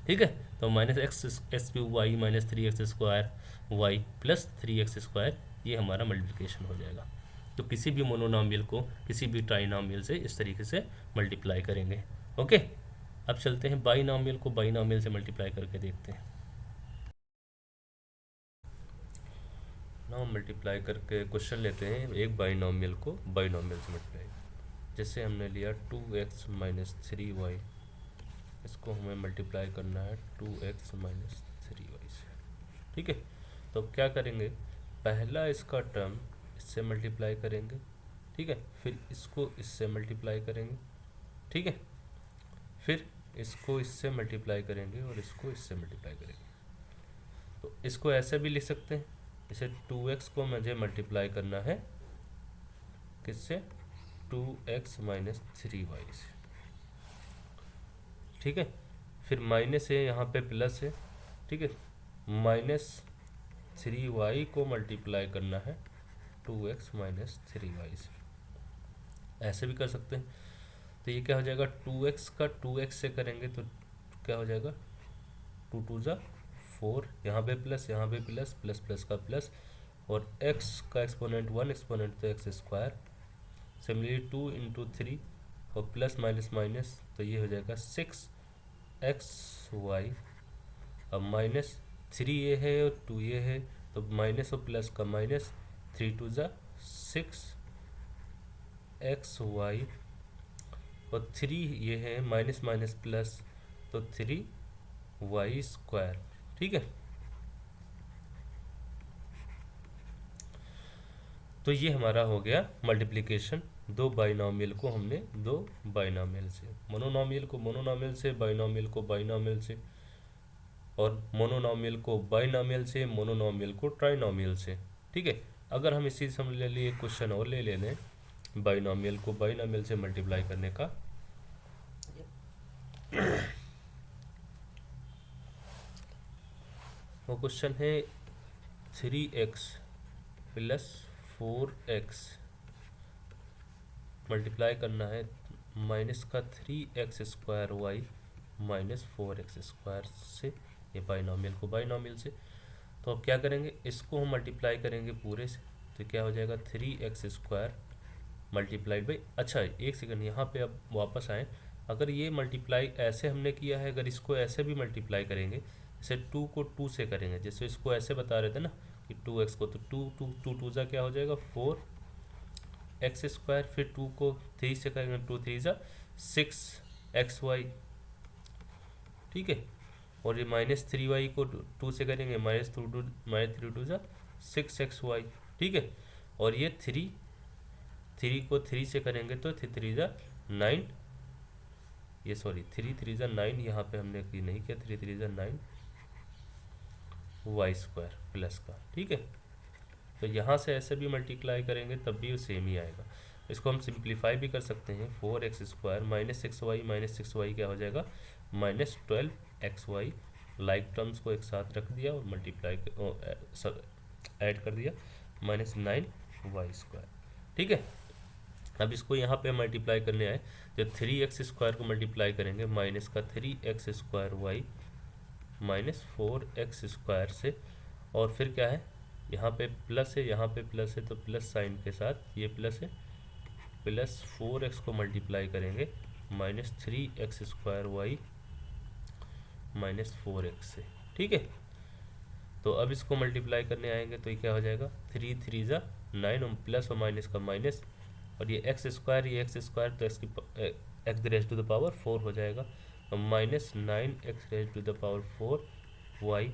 ठीक है, तो -x cube y -3x square y plus 3x square, ये हमारा मल्टीप्लिकेशन हो जाएगा। तो किसी भी मोनोनॉमियल को किसी भी ट्राइनॉमियल से इस तरीके से मल्टीप्लाई करेंगे। ओके, अब चलते हैं बाइनॉमियल को बाइनॉमियल से मल्टीप्लाई करके देखते हैं। नाउ मल्टीप्लाई करके क्वेश्चन लेते हैं एक बाइनोमियल को बाइनोमियल से मल्टीप्लाई। जैसे हमने लिया 2x माइनस 3y, इसको हमें मल्टीप्लाई करना है 2x माइनस 3y से। ठीक है, तो क्या करेंगे, पहला इसका टर्म इससे मल्टीप्लाई करेंगे, ठीक है, फिर इसको इससे मल्टीप्लाई करेंगे, ठीक है, फिर इसको इससे मल्टीप्लाई करेंगे और इसको इससे मल्टीप्लाई करेंगे। तो इसको ऐसे भी लिख सकते हैं, इसे 2x को मुझे मल्टीप्लाई करना है किससे, 2x माइनस 3y से, ठीक है, फिर माइनस है यहाँ पे प्लस है, ठीक है, माइनस 3y को मल्टीप्लाई करना है 2x माइनस 3y से, ऐसे भी कर सकते हैं। तो ये क्या हो जाएगा, 2x का 2x से करेंगे तो क्या हो जाएगा, 2 2 जा 4, यहाँ पे प्लस यहाँ पे प्लस, प्लस प्लस का प्लस, और x का एक्सपोनेंट 1, एक्सपोनेंट तो एक्स स्क्वायर, सिमिलरली 2 इंटू 3 और प्लस माइनस माइनस, तो ये हो जाएगा 6xy। अब माइनस 3 ये है और 2 ये है, तो माइनस और प्लस का माइनस, 3 2 जा 6xy, और 3 ये है माइनस माइनस प्लस, तो 3y स्क्वायर, ठीक है। तो ये हमारा हो गया मल्टीप्लिकेशन, दो बाइनोमियल को हमने दो बाइनोमियल से, मोनोनोमियल को मोनोनोमियल से, बाइनोमियल को बाइनोमियल से, और मोनोनोमियल को बाइनोमियल से, मोनोनोमियल को ट्राइनोमियल से, ठीक है। अगर हम इसी समझ ले लिए क्वेश्चन और ले लें बाइनोमियल को बाइनोमियल से मल्टीप्लाई करने का, वो क्वेश्चन है 3x प्लस 4x मल्टीप्लाई करना है माइनस का 3x square y minus 4x square से, ये बाइनोमियल को बाइनोमियल से। तो अब क्या करेंगे, इसको हम मल्टीप्लाई करेंगे पूरे से, तो क्या हो जाएगा 3x स्क्वायर मल्टीप्लाइड बाई, अच्छा एक सेकंड यहाँ पे अब वापस आएँ, अगर ये मल्टीप्लाई ऐसे हमने किया है, अगर इसको ऐसे भी मल्टीप्लाई करेंगे, जैसे 2 को 2 से करेंगे, जैसे इसको ऐसे बता रहे थे ना कि 2x को, तो 2 जा क्या हो जाएगा 4x स्क्वायर, फिर 2 को 3 से करेंगे, 2 3 जा 6xy, ठीक है, और ये माइनस 3y को 2 से करेंगे, माइनस 3 2 जा 6xy, ठीक है, और ये 3 को 3 से करेंगे तो 3 जा 9, ये सॉरी 3 जा 9, यहाँ पे हमने की नहीं किया, 3 जा 9 वाई स्क्वायर प्लस का, ठीक है। तो यहाँ से ऐसे भी मल्टीप्लाई करेंगे तब भी वो सेम ही आएगा। इसको हम सिंप्लीफाई भी कर सकते हैं, 4x स्क्वायर माइनस 6y क्या हो जाएगा माइनस 12xy, लाइक टर्म्स को एक साथ रख दिया और मल्टीप्लाई ऐड कर दिया, माइनस 9y स्क्वायर, ठीक है। अब इसको यहाँ पे मल्टीप्लाई करने आए, जब 3x स्क्वायर को मल्टीप्लाई करेंगे माइनस का 3x square y minus 4x square से, और फिर क्या है यहाँ पे प्लस है, यहाँ पे प्लस है, तो प्लस साइन के साथ ये प्लस है, प्लस 4x को मल्टीप्लाई करेंगे minus 3x square y minus 4x से, ठीक है। तो अब इसको मल्टीप्लाई करने आएंगे तो ये क्या हो जाएगा 3 3 जा 9 और प्लस और माइनस का माइनस, और ये एक्स स्क्वायर, ये एक्स स्क्वायर, तो इसकी x raise to the power 4 हो जाएगा, minus 9x raise to the power 4 y,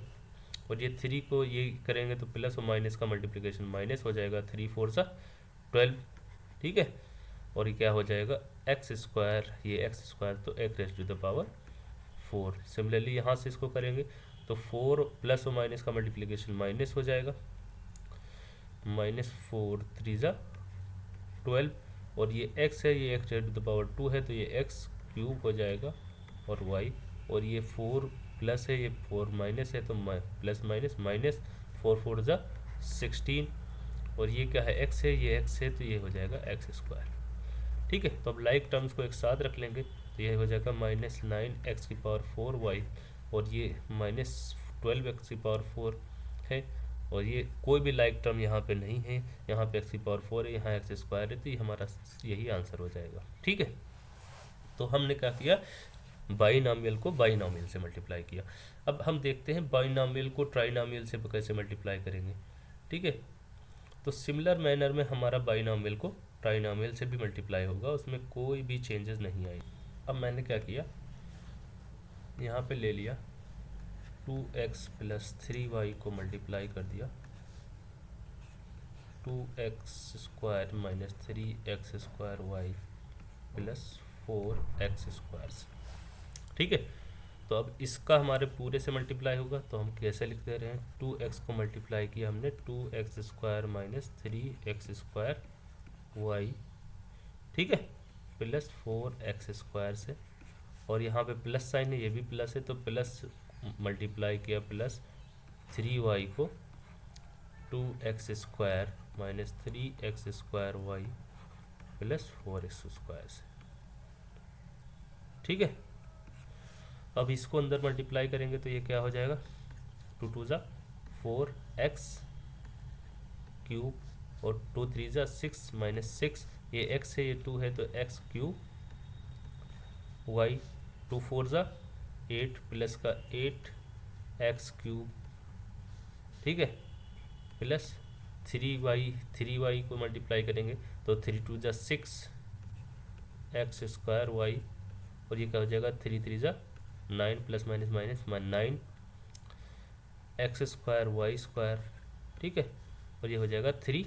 और ये 3 को ये करेंगे तो प्लस और माइनस का मल्टीप्लिकेशन माइनस हो जाएगा, 3 4 सा 12, ठीक है, और ये क्या हो जाएगा एक्स स्क्वायर, ये एक्स स्क्वायर तो x raise to the power 4। Similarly यहाँ से इसको करेंगे तो 4 प्लस और माइनस का मल्टीप्लिकेशन माइनस हो जाएगा, माइनस 4 3 जा 12, और ये x है, ये x raise to the power 2 है, तो ये x क्यूब हो जाएगा, और y, और ये 4 प्लस है, ये 4 माइनस है, तो प्लस माइनस माइनस 4 4 जा 16, और ये क्या है x है, ये x है, तो ये हो जाएगा x स्क्वायर, ठीक है। तो अब लाइक टर्म्स को एक साथ रख लेंगे, तो ये हो जाएगा माइनस 9x की पावर 4y, और ये माइनस 12x की पावर 4 है, और ये कोई भी लाइक टर्म यहाँ पे नहीं है, यहाँ पे x की पावर 4 है, यहाँ x स्क्वायर है, तो ये हमारा यही आंसर हो जाएगा, ठीक है। तो हमने क्या किया, बाइनोमियल को बाइनोमियल से मल्टीप्लाई किया। अब हम देखते हैं बाइनोमियल को ट्राइनोमियल से कैसे मल्टीप्लाई करेंगे, ठीक है। तो सिमिलर मैनर में हमारा बाइनॉमियल को ट्राइनॉमियल से भी मल्टीप्लाई होगा, उसमें कोई भी चेंजेस नहीं आए। अब मैंने क्या किया, यहाँ पे ले लिया 2x प्लस 3y को मल्टीप्लाई कर दिया 2x square minus 3x square y plus 4x square से। ठीक है, तो अब इसका हमारे पूरे से मल्टीप्लाई होगा, तो हम कैसे लिख दे रहे हैं, 2x को मल्टीप्लाई किया हमने 2x square minus 3x square y, ठीक है, प्लस 4x स्क्वायर से, और यहाँ पे प्लस साइन है, ये भी प्लस है, तो प्लस मल्टीप्लाई किया प्लस 3y को 2x square minus 3x square y plus 4x square से। ठीक है, अब इसको अंदर मल्टीप्लाई करेंगे तो ये क्या हो जाएगा, 2 2 ज़ा 4x क्यूब और 2 3 ज़ा 6 माइनस 6, ये x है ये 2 है तो x क्यूब y 2 4 ज़ा 8 प्लस का 8x क्यूब, ठीक है, प्लस 3y को मल्टीप्लाई करेंगे तो 3 2 ज़ा 6x स्क्वायर y, और ये क्या हो जाएगा 3 3 ज़ा 9 plus minus minus 9 x square y square, ठीक है, और ये हो जाएगा 3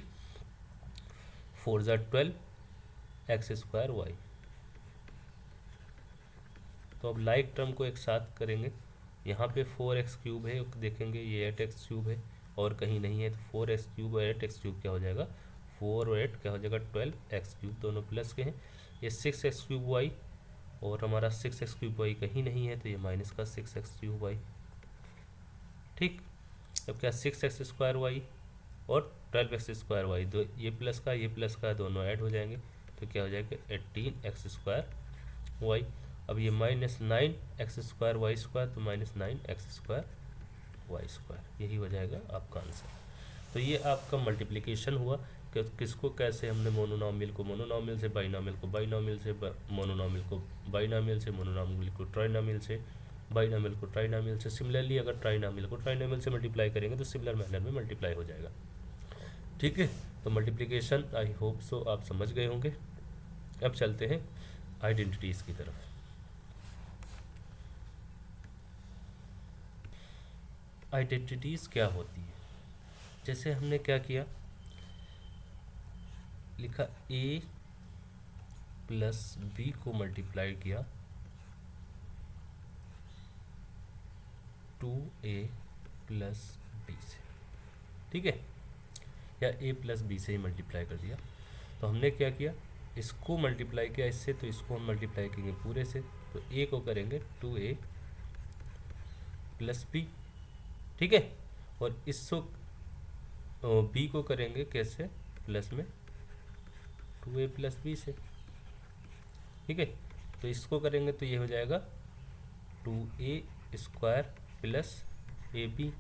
4 ज़ा 12 एक्स स्क्वायर वाई। तो अब लाइक टर्म को एक साथ करेंगे, यहाँ पे 4x क्यूब है, देखेंगे ये 8x क्यूब है और कहीं नहीं है, तो 4x क्यूब और 8x क्यूब क्या हो जाएगा, 4 और 8 क्या हो जाएगा 12x क्यूब, दोनों प्लस के हैं। ये 6x क्यूब वाई और हमारा 6x क्यूब वाई कहीं नहीं है, तो ये माइनस का 6x क्यूब वाई। ठीक, अब क्या 6x स्क्वायर वाई और 12x स्क्वायर वाई, दो ये प्लस का दोनों ऐड हो जाएंगे, तो क्या हो जाएगा 18x स्क्वायर वाई। अब ये minus 9x square y square, तो minus 9x square y square, यही हो जाएगा आपका आंसर। तो ये आपका मल्टीप्लिकेशन हुआ कि किसको कैसे हमने मोनोनॉमियल को मोनोनॉमियल से, बाइनॉमियल को बाइनॉमियल से, मोनोनॉमियल को बाइनॉमियल से, मोनोनॉमियल को ट्राइनॉमियल से, बाइनॉमियल को ट्राइनॉमियल से। सिमिलरली अगर ट्राइनॉमियल को ट्राइनॉमियल से मल्टीप्लाई करेंगे तो सिमिलर मैनर में मल्टीप्लाई हो जाएगा। ठीक है, तो मल्टीप्लिकेशन आई होप सो आप समझ गए होंगे। अब चलते हैं आइडेंटिटीज़ की तरफ। आइडेंटिटीज़ क्या होती है, जैसे हमने क्या किया, लिखा a प्लस बी को मल्टीप्लाई किया 2a प्लस बी से, ठीक है, या a प्लस बी से ही मल्टीप्लाई कर दिया। तो हमने क्या किया, इसको मल्टीप्लाई किया इससे, तो इसको हम मल्टीप्लाई करेंगे पूरे से, तो a को करेंगे 2a प्लस बी, ठीक है, और इसको b को करेंगे कैसे, प्लस में 2a प्लस बी से, ठीक है, तो इसको करेंगे तो ये हो जाएगा 2a square plus a B,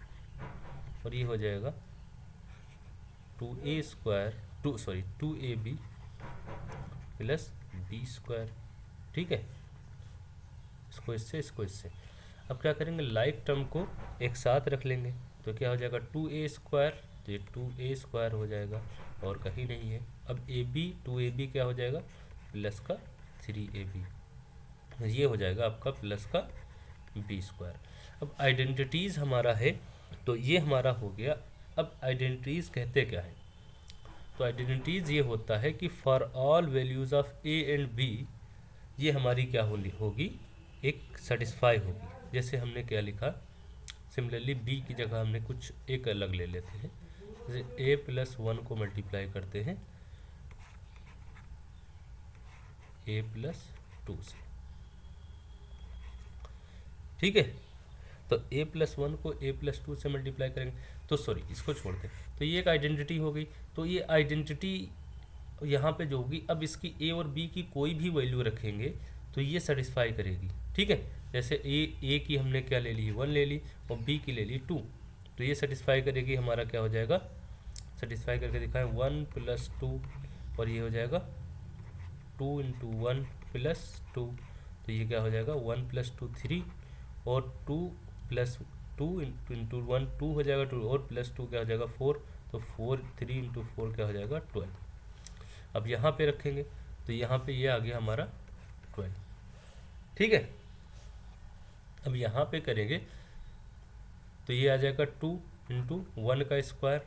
और ये हो जाएगा 2a square 2ab plus b square, ठीक है, इसको इससे। अब क्या करेंगे, लाइक टर्म को एक साथ रख लेंगे, तो क्या हो जाएगा 2a स्क्वायर, तो ये 2a स्क्वायर हो जाएगा और कहीं नहीं है। अब ab 2ab क्या हो जाएगा, प्लस का 3ab, ये हो जाएगा आपका प्लस का बी स्क्वायर। अब आइडेंटिटीज़ हमारा है, तो ये हमारा हो गया। अब आइडेंटिटीज़ कहते क्या है, तो आइडेंटिटीज़ ये होता है कि for all values of a and b, ये हमारी क्या होगी, एक सेटिस्फाई होगी। जैसे हमने क्या लिखा, सिमिलरली b की जगह हमने कुछ एक अलग ले लेते हैं, जैसे a प्लस 1 को मल्टीप्लाई करते हैं a प्लस 2 से, ठीक है, तो a प्लस 1 को a प्लस 2 से मल्टीप्लाई करेंगे, तो सॉरी इसको छोड़ दें, तो ये एक आइडेंटिटी हो गई। तो ये आइडेंटिटी यहाँ पे जो होगी, अब इसकी a और b की कोई भी वैल्यू रखेंगे तो ये सेटिस्फाई करेगी, ठीक है। जैसे a की हमने क्या ले ली, 1 ले ली, और b की ले ली 2, तो ये सेटिस्फाई करेगी। हमारा क्या हो जाएगा, सेटिस्फाई करके दिखाएं 1 प्लस 2, और ये हो जाएगा 2 इंटू 1 प्लस 2, तो ये क्या हो जाएगा 1 प्लस 2 3, और 2 प्लस 2 इंटू 1 2 हो जाएगा 2, और प्लस 2 क्या हो जाएगा 4, तो 3 इंटू 4 क्या हो जाएगा 12। अब यहाँ पे रखेंगे तो यहाँ पे ये आ गया हमारा 12, ठीक है। अब यहाँ पे करेंगे तो ये आ जाएगा 2 इंटू 1 का square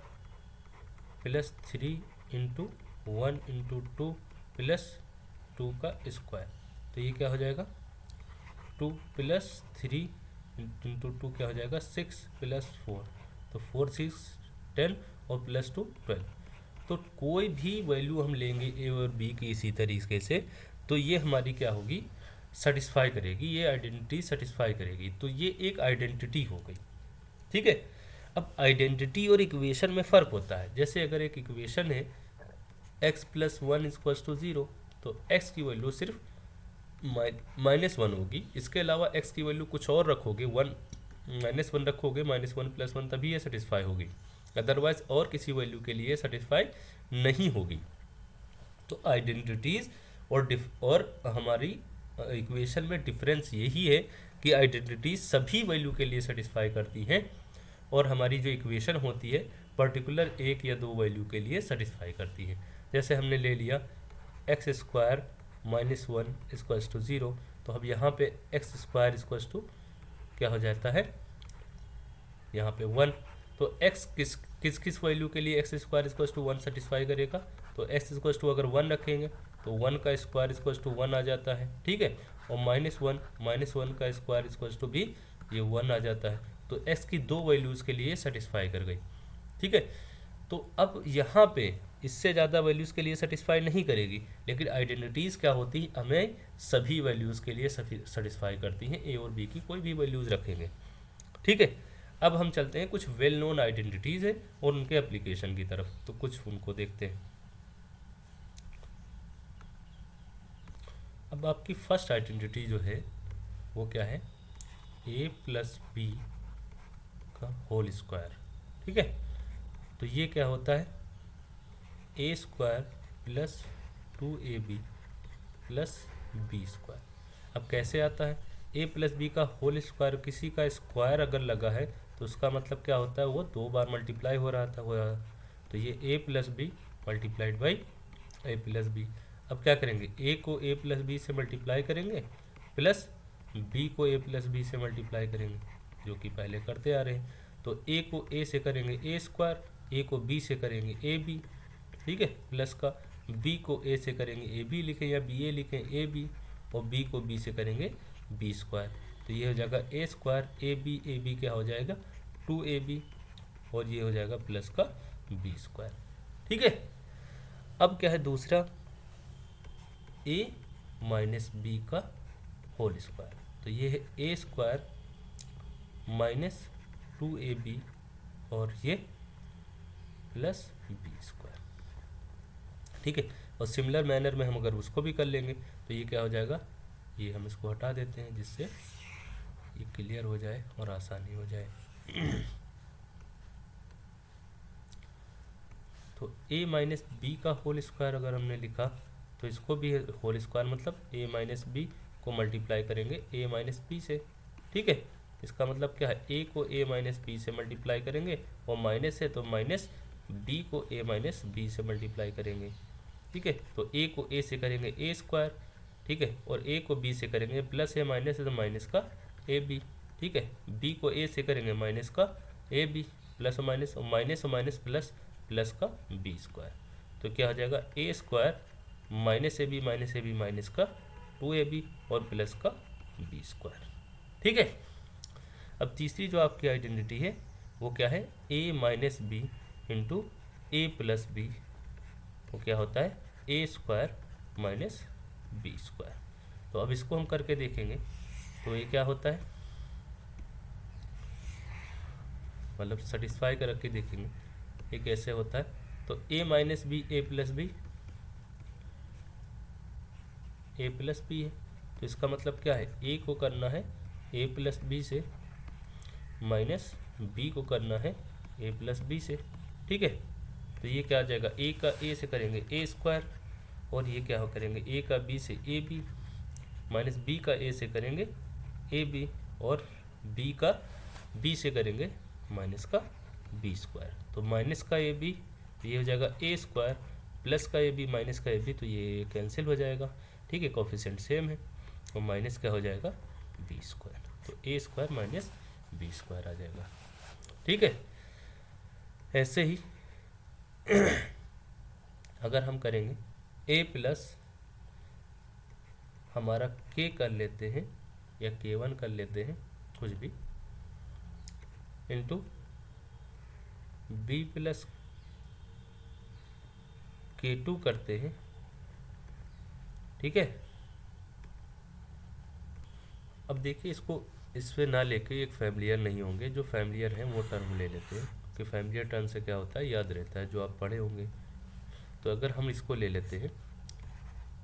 plus 3 into 1 into 2 plus 2 का स्क्वायर, तो ये क्या हो जाएगा 2 प्लस 3 इंटू 2 क्या हो जाएगा 6 प्लस 4, तो 4 6 10 और प्लस 2 12। तो कोई भी वैल्यू हम लेंगे ए और बी की इसी तरीके से, तो ये हमारी क्या होगी सेटिस्फाई करेगी, ये आइडेंटिटी सेटिस्फाई करेगी। तो ये एक आइडेंटिटी हो गई, ठीक है। अब आइडेंटिटी और इक्वेशन में फ़र्क होता है। जैसे अगर एक इक्वेशन है x प्लस 1 इक्वल्स टू 0, तो x की वैल्यू सिर्फ -1 होगी। इसके अलावा x की वैल्यू कुछ और रखोगे, -1 रखोगे, -1 प्लस 1, तभी ये सेटिस्फाई होगी। अदरवाइज और किसी वैल्यू के लिए सेटिस्फाई नहीं होगी। तो आइडेंटिटीज़ और हमारी इक्वेशन में डिफरेंस यही है कि आइडेंटिटीज सभी वैल्यू के लिए सेटिस्फाई करती हैं और हमारी जो इक्वेशन होती है पर्टिकुलर एक या दो वैल्यू के लिए सेटिस्फाई करती है। जैसे हमने ले लिया x square minus 1 equals to 0, तो अब यहाँ पे एक्स स्क्वायर इक्वल्स टू क्या हो जाता है यहाँ पे 1। तो x किस किस वैल्यू के लिए x square equals to 1 satisfy करेगा, तो x इक्वल्स टू अगर 1 रखेंगे तो 1 का स्क्वायर इक्वल्स टू 1 आ जाता है, ठीक है। और -1 का स्क्वायर इक्वल्स टू भी ये 1 आ जाता है। तो x की दो वैल्यूज़ के लिए सेटिस्फाई कर गई, ठीक है। तो अब यहाँ पे इससे ज़्यादा वैल्यूज़ के लिए सेटिस्फाई नहीं करेगी, लेकिन आइडेंटिटीज़ क्या होती है हमें सभी वैल्यूज़ के लिए सेटिस्फाई करती हैं। ए और बी की कोई भी वैल्यूज़ रखेंगे, ठीक है। अब हम चलते हैं कुछ वेल नोन आइडेंटिटीज़ है और उनके एप्लीकेशन की तरफ, तो कुछ उनको देखते हैं। अब आपकी फर्स्ट आइडेंटिटी जो है वो क्या है, a प्लस बी का होल स्क्वायर, ठीक है। तो ये क्या होता है a square plus 2ab plus b square. अब कैसे आता है, a प्लस बी का होल स्क्वायर, किसी का स्क्वायर अगर लगा है तो उसका मतलब क्या होता है वो दो बार मल्टीप्लाई हो रहा था। तो ये a plus b multiplied by a plus b. अब क्या करेंगे, a को a प्लस बी से मल्टीप्लाई करेंगे प्लस b को a प्लस बी से मल्टीप्लाई करेंगे, जो कि पहले करते आ रहे हैं। तो a को a से करेंगे a स्क्वायर, a को b से करेंगे ए बी, ठीक है, प्लस का b को a से करेंगे ए बी लिखें या बी ए लिखें ए बी, और b को b से करेंगे बी स्क्वायर। तो ये हो जाएगा a स्क्वायर ए बी क्या हो जाएगा 2ab, और ये हो जाएगा प्लस का बी स्क्वायर, ठीक है। अब क्या है दूसरा a माइनस बी का होल स्क्वायर, तो ये है a स्क्वायर माइनस 2ab और ये प्लस बी स्क्वायर, ठीक है। और सिमिलर मैनर में हम अगर उसको भी कर लेंगे तो ये क्या हो जाएगा, ये हम इसको हटा देते हैं जिससे ये क्लियर हो जाए और आसानी हो जाए। तो a माइनस बी का होल स्क्वायर अगर हमने लिखा तो इसको भी होल स्क्वायर मतलब a माइनस बी को मल्टीप्लाई करेंगे a माइनस बी से, ठीक है। इसका मतलब क्या है, a को a माइनस बी से मल्टीप्लाई करेंगे और माइनस है तो माइनस b को a माइनस बी से मल्टीप्लाई करेंगे, ठीक है। तो a को a से करेंगे a स्क्वायर, ठीक है, और a को b से करेंगे प्लस है माइनस है तो माइनस का ए बी, ठीक है। b को a से करेंगे माइनस का ए बी, प्लस और माइनस प्लस प्लस का बी स्क्वायर। तो क्या हो जाएगा a square minus a b minus का 2ab और प्लस का बी स्क्वायर, ठीक है। अब तीसरी जो आपकी आइडेंटिटी है वो क्या है, a minus b into a plus b, वो क्या होता है a square minus b square. तो अब इसको हम करके देखेंगे तो ये क्या होता है, मतलब सेटिस्फाई कर के देखेंगे ये कैसे होता है। तो a minus b a plus b है, तो इसका मतलब क्या है, a को करना है a प्लस बी से माइनस b को करना है a प्लस बी से, ठीक है। तो ये क्या आ जाएगा, a का a से करेंगे a स्क्वायर और ये क्या हो करेंगे a का b से ए बी माइनस b का a से करेंगे ए बी और b का b से करेंगे माइनस का बी स्क्वायर। तो माइनस का ए बी, ये हो जाएगा ए स्क्वायर, प्लस का ए बी माइनस का ए बी, तो ये कैंसिल हो जाएगा। ठीक है, कोफिशिएंट सेम है, और माइनस क्या हो जाएगा बी स्क्वायर, तो ए स्क्वायर माइनस बी स्क्वायर आ जाएगा। ठीक है, ऐसे ही अगर हम करेंगे ए प्लस हमारा के कर लेते हैं या k1 कर लेते हैं कुछ भी, इंटू बी प्लस k2 करते हैं। ठीक है, अब देखिए इसको इस पे ना लेके एक फैमिलियर नहीं होंगे, जो फैमिलियर हैं वो टर्म ले लेते हैं कि फैमिलियर टर्म से क्या होता है याद रहता है, जो आप पढ़े होंगे। तो अगर हम इसको ले लेते हैं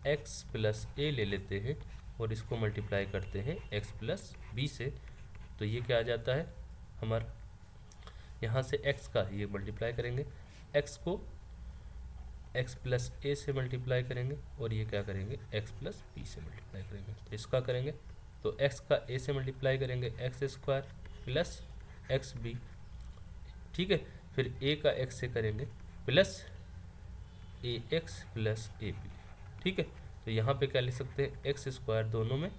x प्लस ए ले लेते हैं और इसको मल्टीप्लाई करते हैं x प्लस बी से, तो ये क्या आ जाता है हमारा, यहाँ से x का ये मल्टीप्लाई करेंगे, x को x प्लस ए से मल्टीप्लाई करेंगे और ये क्या करेंगे x प्लस बी से मल्टीप्लाई करेंगे। तो इसका करेंगे तो x का a से मल्टीप्लाई करेंगे x square plus x b. ठीक है, फिर a का x से करेंगे plus a x plus a b. ठीक है, तो यहाँ पे क्या लिख सकते हैं एक्स स्क्वायर, दोनों में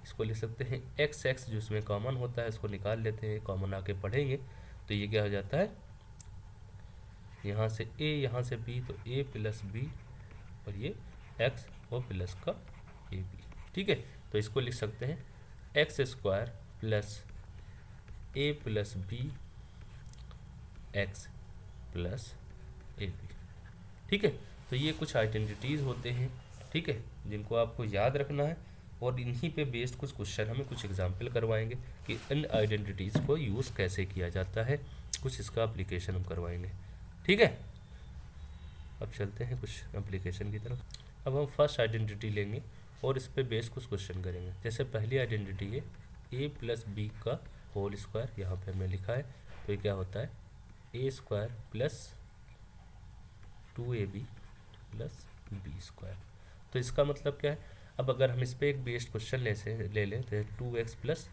इसको लिख सकते हैं एक्स एक्स, जो इसमें कॉमन होता है उसको निकाल लेते हैं, कॉमन आके पढ़ेंगे तो ये क्या हो जाता है, यहाँ से a यहाँ से b, तो a प्लस बी और ये x और प्लस का ए बी। ठीक है, तो इसको लिख सकते हैं x square plus a plus b x plus a b. ठीक है, तो ये कुछ आइडेंटिटीज़ होते हैं, ठीक है, जिनको आपको याद रखना है, और इन्हीं पे बेस्ड कुछ क्वेश्चन हमें कुछ एग्जाम्पल करवाएंगे कि इन आइडेंटिटीज़ को यूज़ कैसे किया जाता है, कुछ इसका एप्लीकेशन हम करवाएंगे। ठीक है, अब चलते हैं कुछ एप्लीकेशन की तरफ। अब हम फर्स्ट आइडेंटिटी लेंगे और इस पे बेस्ड कुछ क्वेश्चन करेंगे। जैसे पहली आइडेंटिटी है ए प्लस बी का होल स्क्वायर, यहाँ पे हमने लिखा है, तो ये क्या होता है a square plus 2ab plus b square. तो इसका मतलब क्या है, अब अगर हम इस पर एक बेस्ड क्वेश्चन ले लें तो 2x प्लस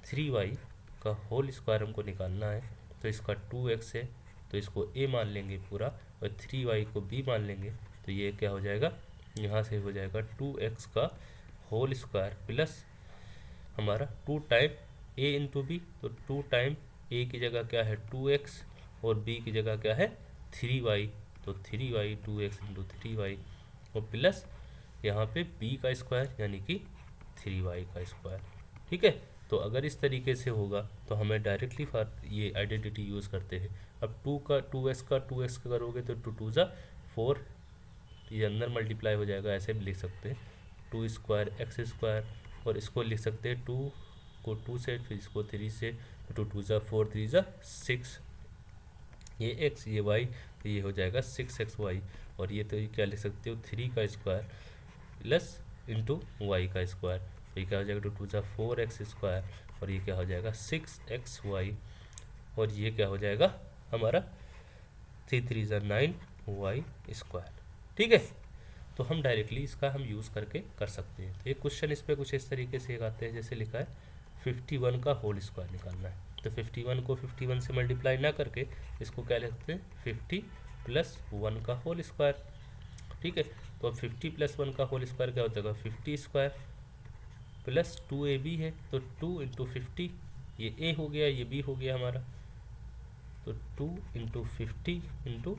3y का होल स्क्वायर हमको निकालना है। तो इसका 2x है तो इसको a मान लेंगे पूरा, और 3y को b मान लेंगे, तो ये क्या हो जाएगा, यहाँ से हो जाएगा 2x का होल स्क्वायर प्लस हमारा 2 टाइम a इंटू बी, तो 2 टाइम a की जगह क्या है 2x और b की जगह क्या है 3y, तो 3y 2x इंटू 3y और प्लस यहाँ पे b का स्क्वायर यानी कि 3y का स्क्वायर। ठीक है, तो अगर इस तरीके से होगा तो हमें डायरेक्टली ये आइडेंटिटी यूज़ करते हैं। अब 2x का 2x का करोगे तो 2 2 ज़ा 4, ये अंदर मल्टीप्लाई हो जाएगा, ऐसे भी लिख सकते हैं 2 स्क्वायर एक्स स्क्वायर, और इसको लिख सकते हैं 2 को 2 से, फिर इसको 3 से, 2 2 ज़ा 4 3 ज़ा 6, ये x ये y, तो ये हो जाएगा 6xy, और ये तो ये क्या लिख सकते हो 3 का स्क्वायर प्लस इंटू वाई का स्क्वायर, तो ये क्या हो जाएगा 2 2 ज़ा 4x स्क्वायर, और ये क्या हो जाएगा 6xy, और ये क्या हो जाएगा हमारा 3 3 ज़ा 9y स्क्वायर। ठीक है, तो हम डायरेक्टली इसका हम यूज़ करके कर सकते हैं। तो एक क्वेश्चन इस पर कुछ इस तरीके से आते हैं, जैसे लिखा है 51 का होल स्क्वायर निकालना है, तो 51 को 51 से मल्टीप्लाई ना करके इसको क्या लिखते हैं 50 प्लस 1 का होल स्क्वायर। ठीक है, तो अब 50 प्लस 1 का होल स्क्वायर क्या हो जाएगा 50 स्क्वायर प्लस 2ab है, तो 2 इंटू 50, ये a हो गया ये b हो गया हमारा, तो 2 into 50 into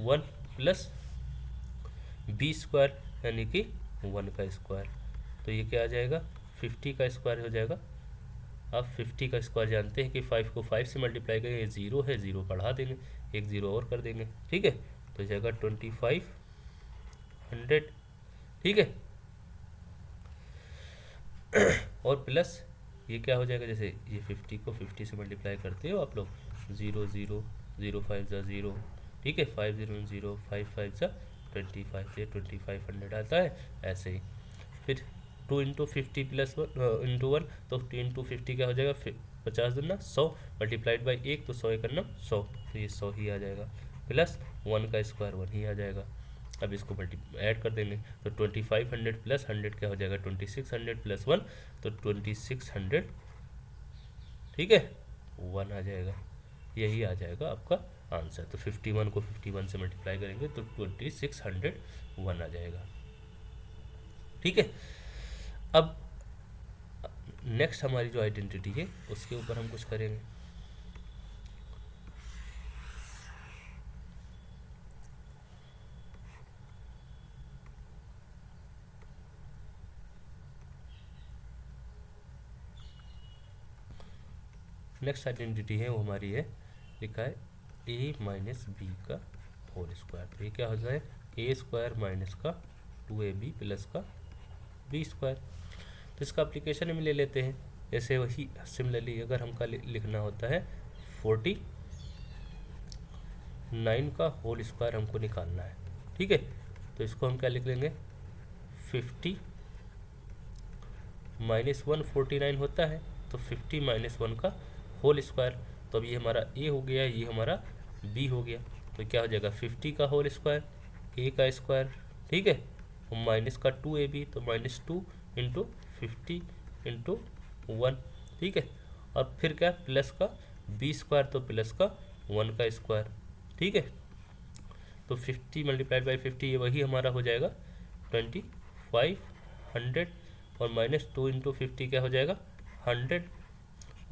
1 plus b square यानी कि 1 का स्क्वायर, तो ये क्या आ जाएगा 50 का स्क्वायर हो जाएगा। आप 50 का स्क्वायर जानते हैं कि 5 को 5 से मल्टीप्लाई करेंगे, 0 है 0 बढ़ा देंगे, एक 0 और कर देंगे। ठीक है, तो जाएगा 2500। ठीक है, और प्लस ये क्या हो जाएगा, जैसे ये 50 को 50 से मल्टीप्लाई करते हो आप लोग, 0 0 0 5 ज़ा 0, ठीक है 5 0 0 5 5 ज़ा 25, ये 2500 आता है। ऐसे ही फिर 2 इंटू 50 प्लस 1 इंटू 1, तो 2 इंटू 50 क्या हो जाएगा 50 दूना 100 मल्टीप्लाइड बाई 1, तो 100 करना 100, तो ये 100 ही आ जाएगा, प्लस 1 का स्क्वायर 1 ही आ जाएगा। अब इसको ऐड कर देंगे तो 2500 प्लस 100 क्या हो जाएगा 2600 प्लस 1, तो 2600, ठीक है 1 आ जाएगा। यही आ जाएगा आपका आंसर। तो 51 को 51 से मल्टीप्लाई करेंगे तो 2601 आ जाएगा। ठीक है, अब नेक्स्ट हमारी जो आइडेंटिटी है उसके ऊपर हम कुछ करेंगे। नेक्स्ट आइडेंटिटी है वो हमारी है, लिखा है a माइनस बी का होल स्क्वायर। तो ये क्या हो जाए, ए स्क्वायर माइनस का 2ab प्लस का बी स्क्वायर। तो इसका एप्लीकेशन हम ले लेते हैं। जैसे वही सिमिलरली अगर हमका लिखना होता है 49 का होल स्क्वायर हमको निकालना है। ठीक है, तो इसको हम क्या लिख लेंगे, 50 माइनस 1 49 होता है, तो 50 माइनस 1 का होल स्क्वायर। तो अब ये हमारा ए हो गया, ये हमारा बी हो गया। तो क्या हो जाएगा, 50 का होल स्क्वायर, ए का स्क्वायर, ठीक है, और माइनस का 2ab, तो माइनस 2 इंटू 50 इंटू 1, ठीक है, और फिर क्या प्लस का बी स्क्वायर, तो प्लस का 1 का स्क्वायर, ठीक है। तो 50 मल्टीप्लाइड बाई 50 ये वही हमारा हो जाएगा 2500, और माइनस 2 इंटू 50 क्या हो जाएगा 100,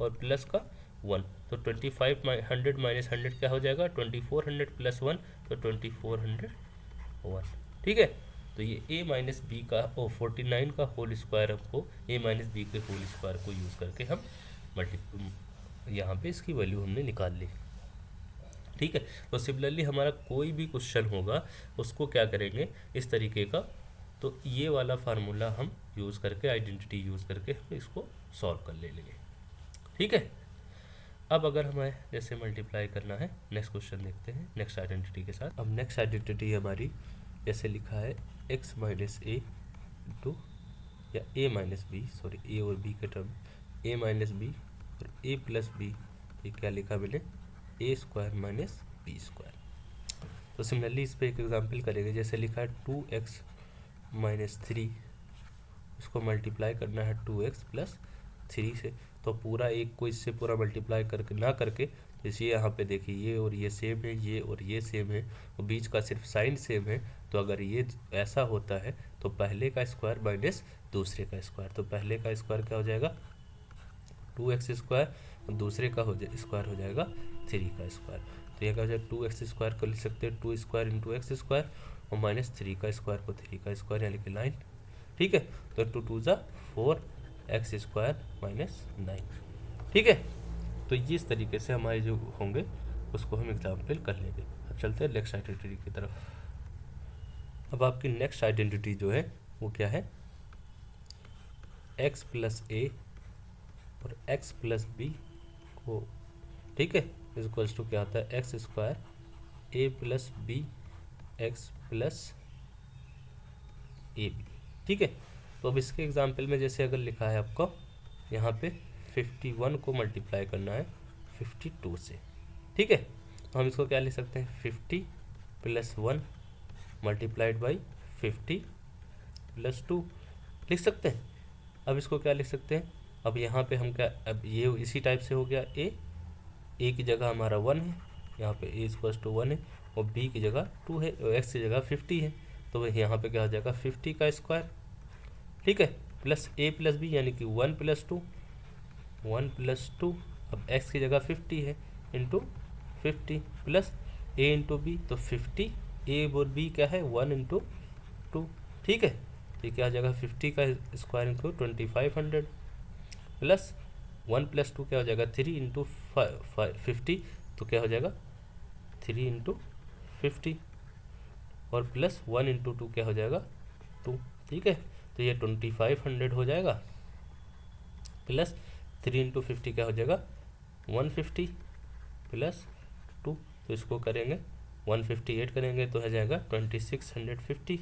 और प्लस का 1, तो 2500 माइनस 100 क्या हो जाएगा 2400 प्लस 1, तो 2401, ठीक है। तो ये a माइनस बी का 49 का होल स्क्वायर हमको a माइनस बी के होल स्क्वायर को यूज़ करके हम यहाँ पे इसकी वैल्यू हमने निकाल ली। ठीक है, तो सिमिलरली हमारा कोई भी क्वेश्चन होगा उसको क्या करेंगे इस तरीके का, तो ये वाला फार्मूला हम यूज़ करके, आइडेंटिटी यूज़ करके हम इसको सॉल्व कर ले लेंगे। ठीक है, अब अगर हमें जैसे मल्टीप्लाई करना है, नेक्स्ट क्वेश्चन देखते हैं नेक्स्ट आइडेंटिटी के साथ। अब नेक्स्ट आइडेंटिटी हमारी जैसे लिखा है x माइनस ए टू, या a minus b, sorry a और b के टर्म, a माइनस बी और a प्लस बी, ये क्या लिखा मैंने a square minus b square. तो सिमिलरली इस पर एक एग्जांपल करेंगे। जैसे लिखा है 2x माइनस 3, उसको मल्टीप्लाई करना है 2x प्लस 3 से। तो पूरा एक को इससे पूरा मल्टीप्लाई करके ना करके, जैसे यहाँ पे देखिए ये और ये सेम है, ये और ये सेम है, और बीच का सिर्फ साइन सेम है। तो अगर ये ऐसा होता है तो पहले का स्क्वायर माइनस दूसरे का स्क्वायर, तो पहले का स्क्वायर क्या हो जाएगा 2x स्क्वायर, और दूसरे का स्क्वायर हो जाएगा 3 का स्क्वायर। तो यह क्या हो जाएगा 2x स्क्वायर को लिख सकते हैं 2 स्क्वायर इंटू एक्स स्क्वायर, और माइनस 3 का स्क्वायर को 3 का स्क्वायर, यानी कि 9। ठीक है, तो 2 2 जा 4x स्क्वायर माइनस 9। ठीक है, तो इस तरीके से हमारे जो होंगे उसको हम एग्जाम्पल कर लेंगे। अब चलते हैं नेक्स्ट आइडेंटिटी की तरफ। अब आपकी नेक्स्ट आइडेंटिटी जो है वो क्या है, x प्लस ए और x प्लस बी को, ठीक है, इक्वल्स टू क्या होता है x square a plus b x plus a b. ठीक है, तो अब इसके एग्जाम्पल में जैसे अगर लिखा है आपको यहाँ पे 51 को मल्टीप्लाई करना है 52 से। ठीक है, तो हम इसको क्या लिख सकते हैं 50 प्लस 1 मल्टीप्लाइड बाई 50 प्लस 2 लिख सकते हैं। अब इसको क्या लिख सकते हैं, अब यहाँ पे हम क्या, अब ये इसी टाइप से हो गया ए की जगह हमारा 1 है, यहाँ पे ए इक्वल्स टू 1 है, और बी की जगह 2 है, और एक्स की जगह 50 है, तो वही यहाँ पे क्या हो जाएगा 50 का स्क्वायर। ठीक है, प्लस ए प्लस बी यानी कि 1 प्लस 2, 1 प्लस 2, अब एक्स की जगह 50 है इंटू 50 प्लस ए इंटू बी, तो 50 ए और बी क्या है 1 इंटू 2। ठीक है, तो ये क्या हो जाएगा 50 का स्क्वायर इंटू 2500 प्लस 1 प्लस 2 क्या हो जाएगा 3 इंटू 50, तो क्या हो जाएगा 3 इंटू 50, और प्लस 1 इंटू 2 क्या हो जाएगा 2। ठीक है, तो ये 2500 हो जाएगा, प्लस 3 इंटू 50 क्या हो जाएगा 150 प्लस 2, तो इसको करेंगे 158 करेंगे तो हो जाएगा 2650।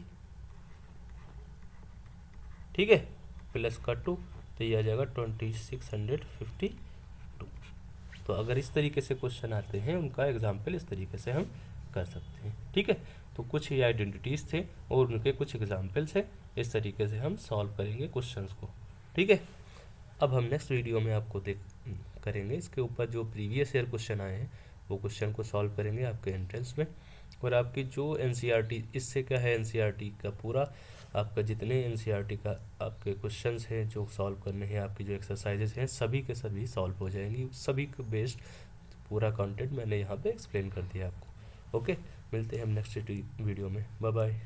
ठीक है, प्लस का 2, तो ये आ जाएगा 2652। तो अगर इस तरीके से क्वेश्चन आते हैं उनका एग्जाम्पल इस तरीके से हम कर सकते हैं। ठीक है, तो कुछ ही आइडेंटिटीज़ थे और उनके कुछ एग्जाम्पल्स हैं, इस तरीके से हम सॉल्व करेंगे क्वेश्चंस को। ठीक है, अब हम नेक्स्ट वीडियो में आपको करेंगे इसके ऊपर जो प्रीवियस ईयर क्वेश्चन आए हैं वो क्वेश्चन को सॉल्व करेंगे आपके एंट्रेंस में। और आपकी जो एनसीईआरटी, इससे क्या है, एनसीईआरटी का पूरा आपका जितने एनसीईआरटी का आपके क्वेश्चंस हैं जो सॉल्व करने हैं, आपकी जो एक्सरसाइजेज हैं सभी के सभी सॉल्व हो जाएंगी। सभी को बेस्ड पूरा कंटेंट मैंने यहाँ पे एक्सप्लेन कर दिया आपको। ओके, मिलते हैं हम नेक्स्ट वीडियो में। Bye bye.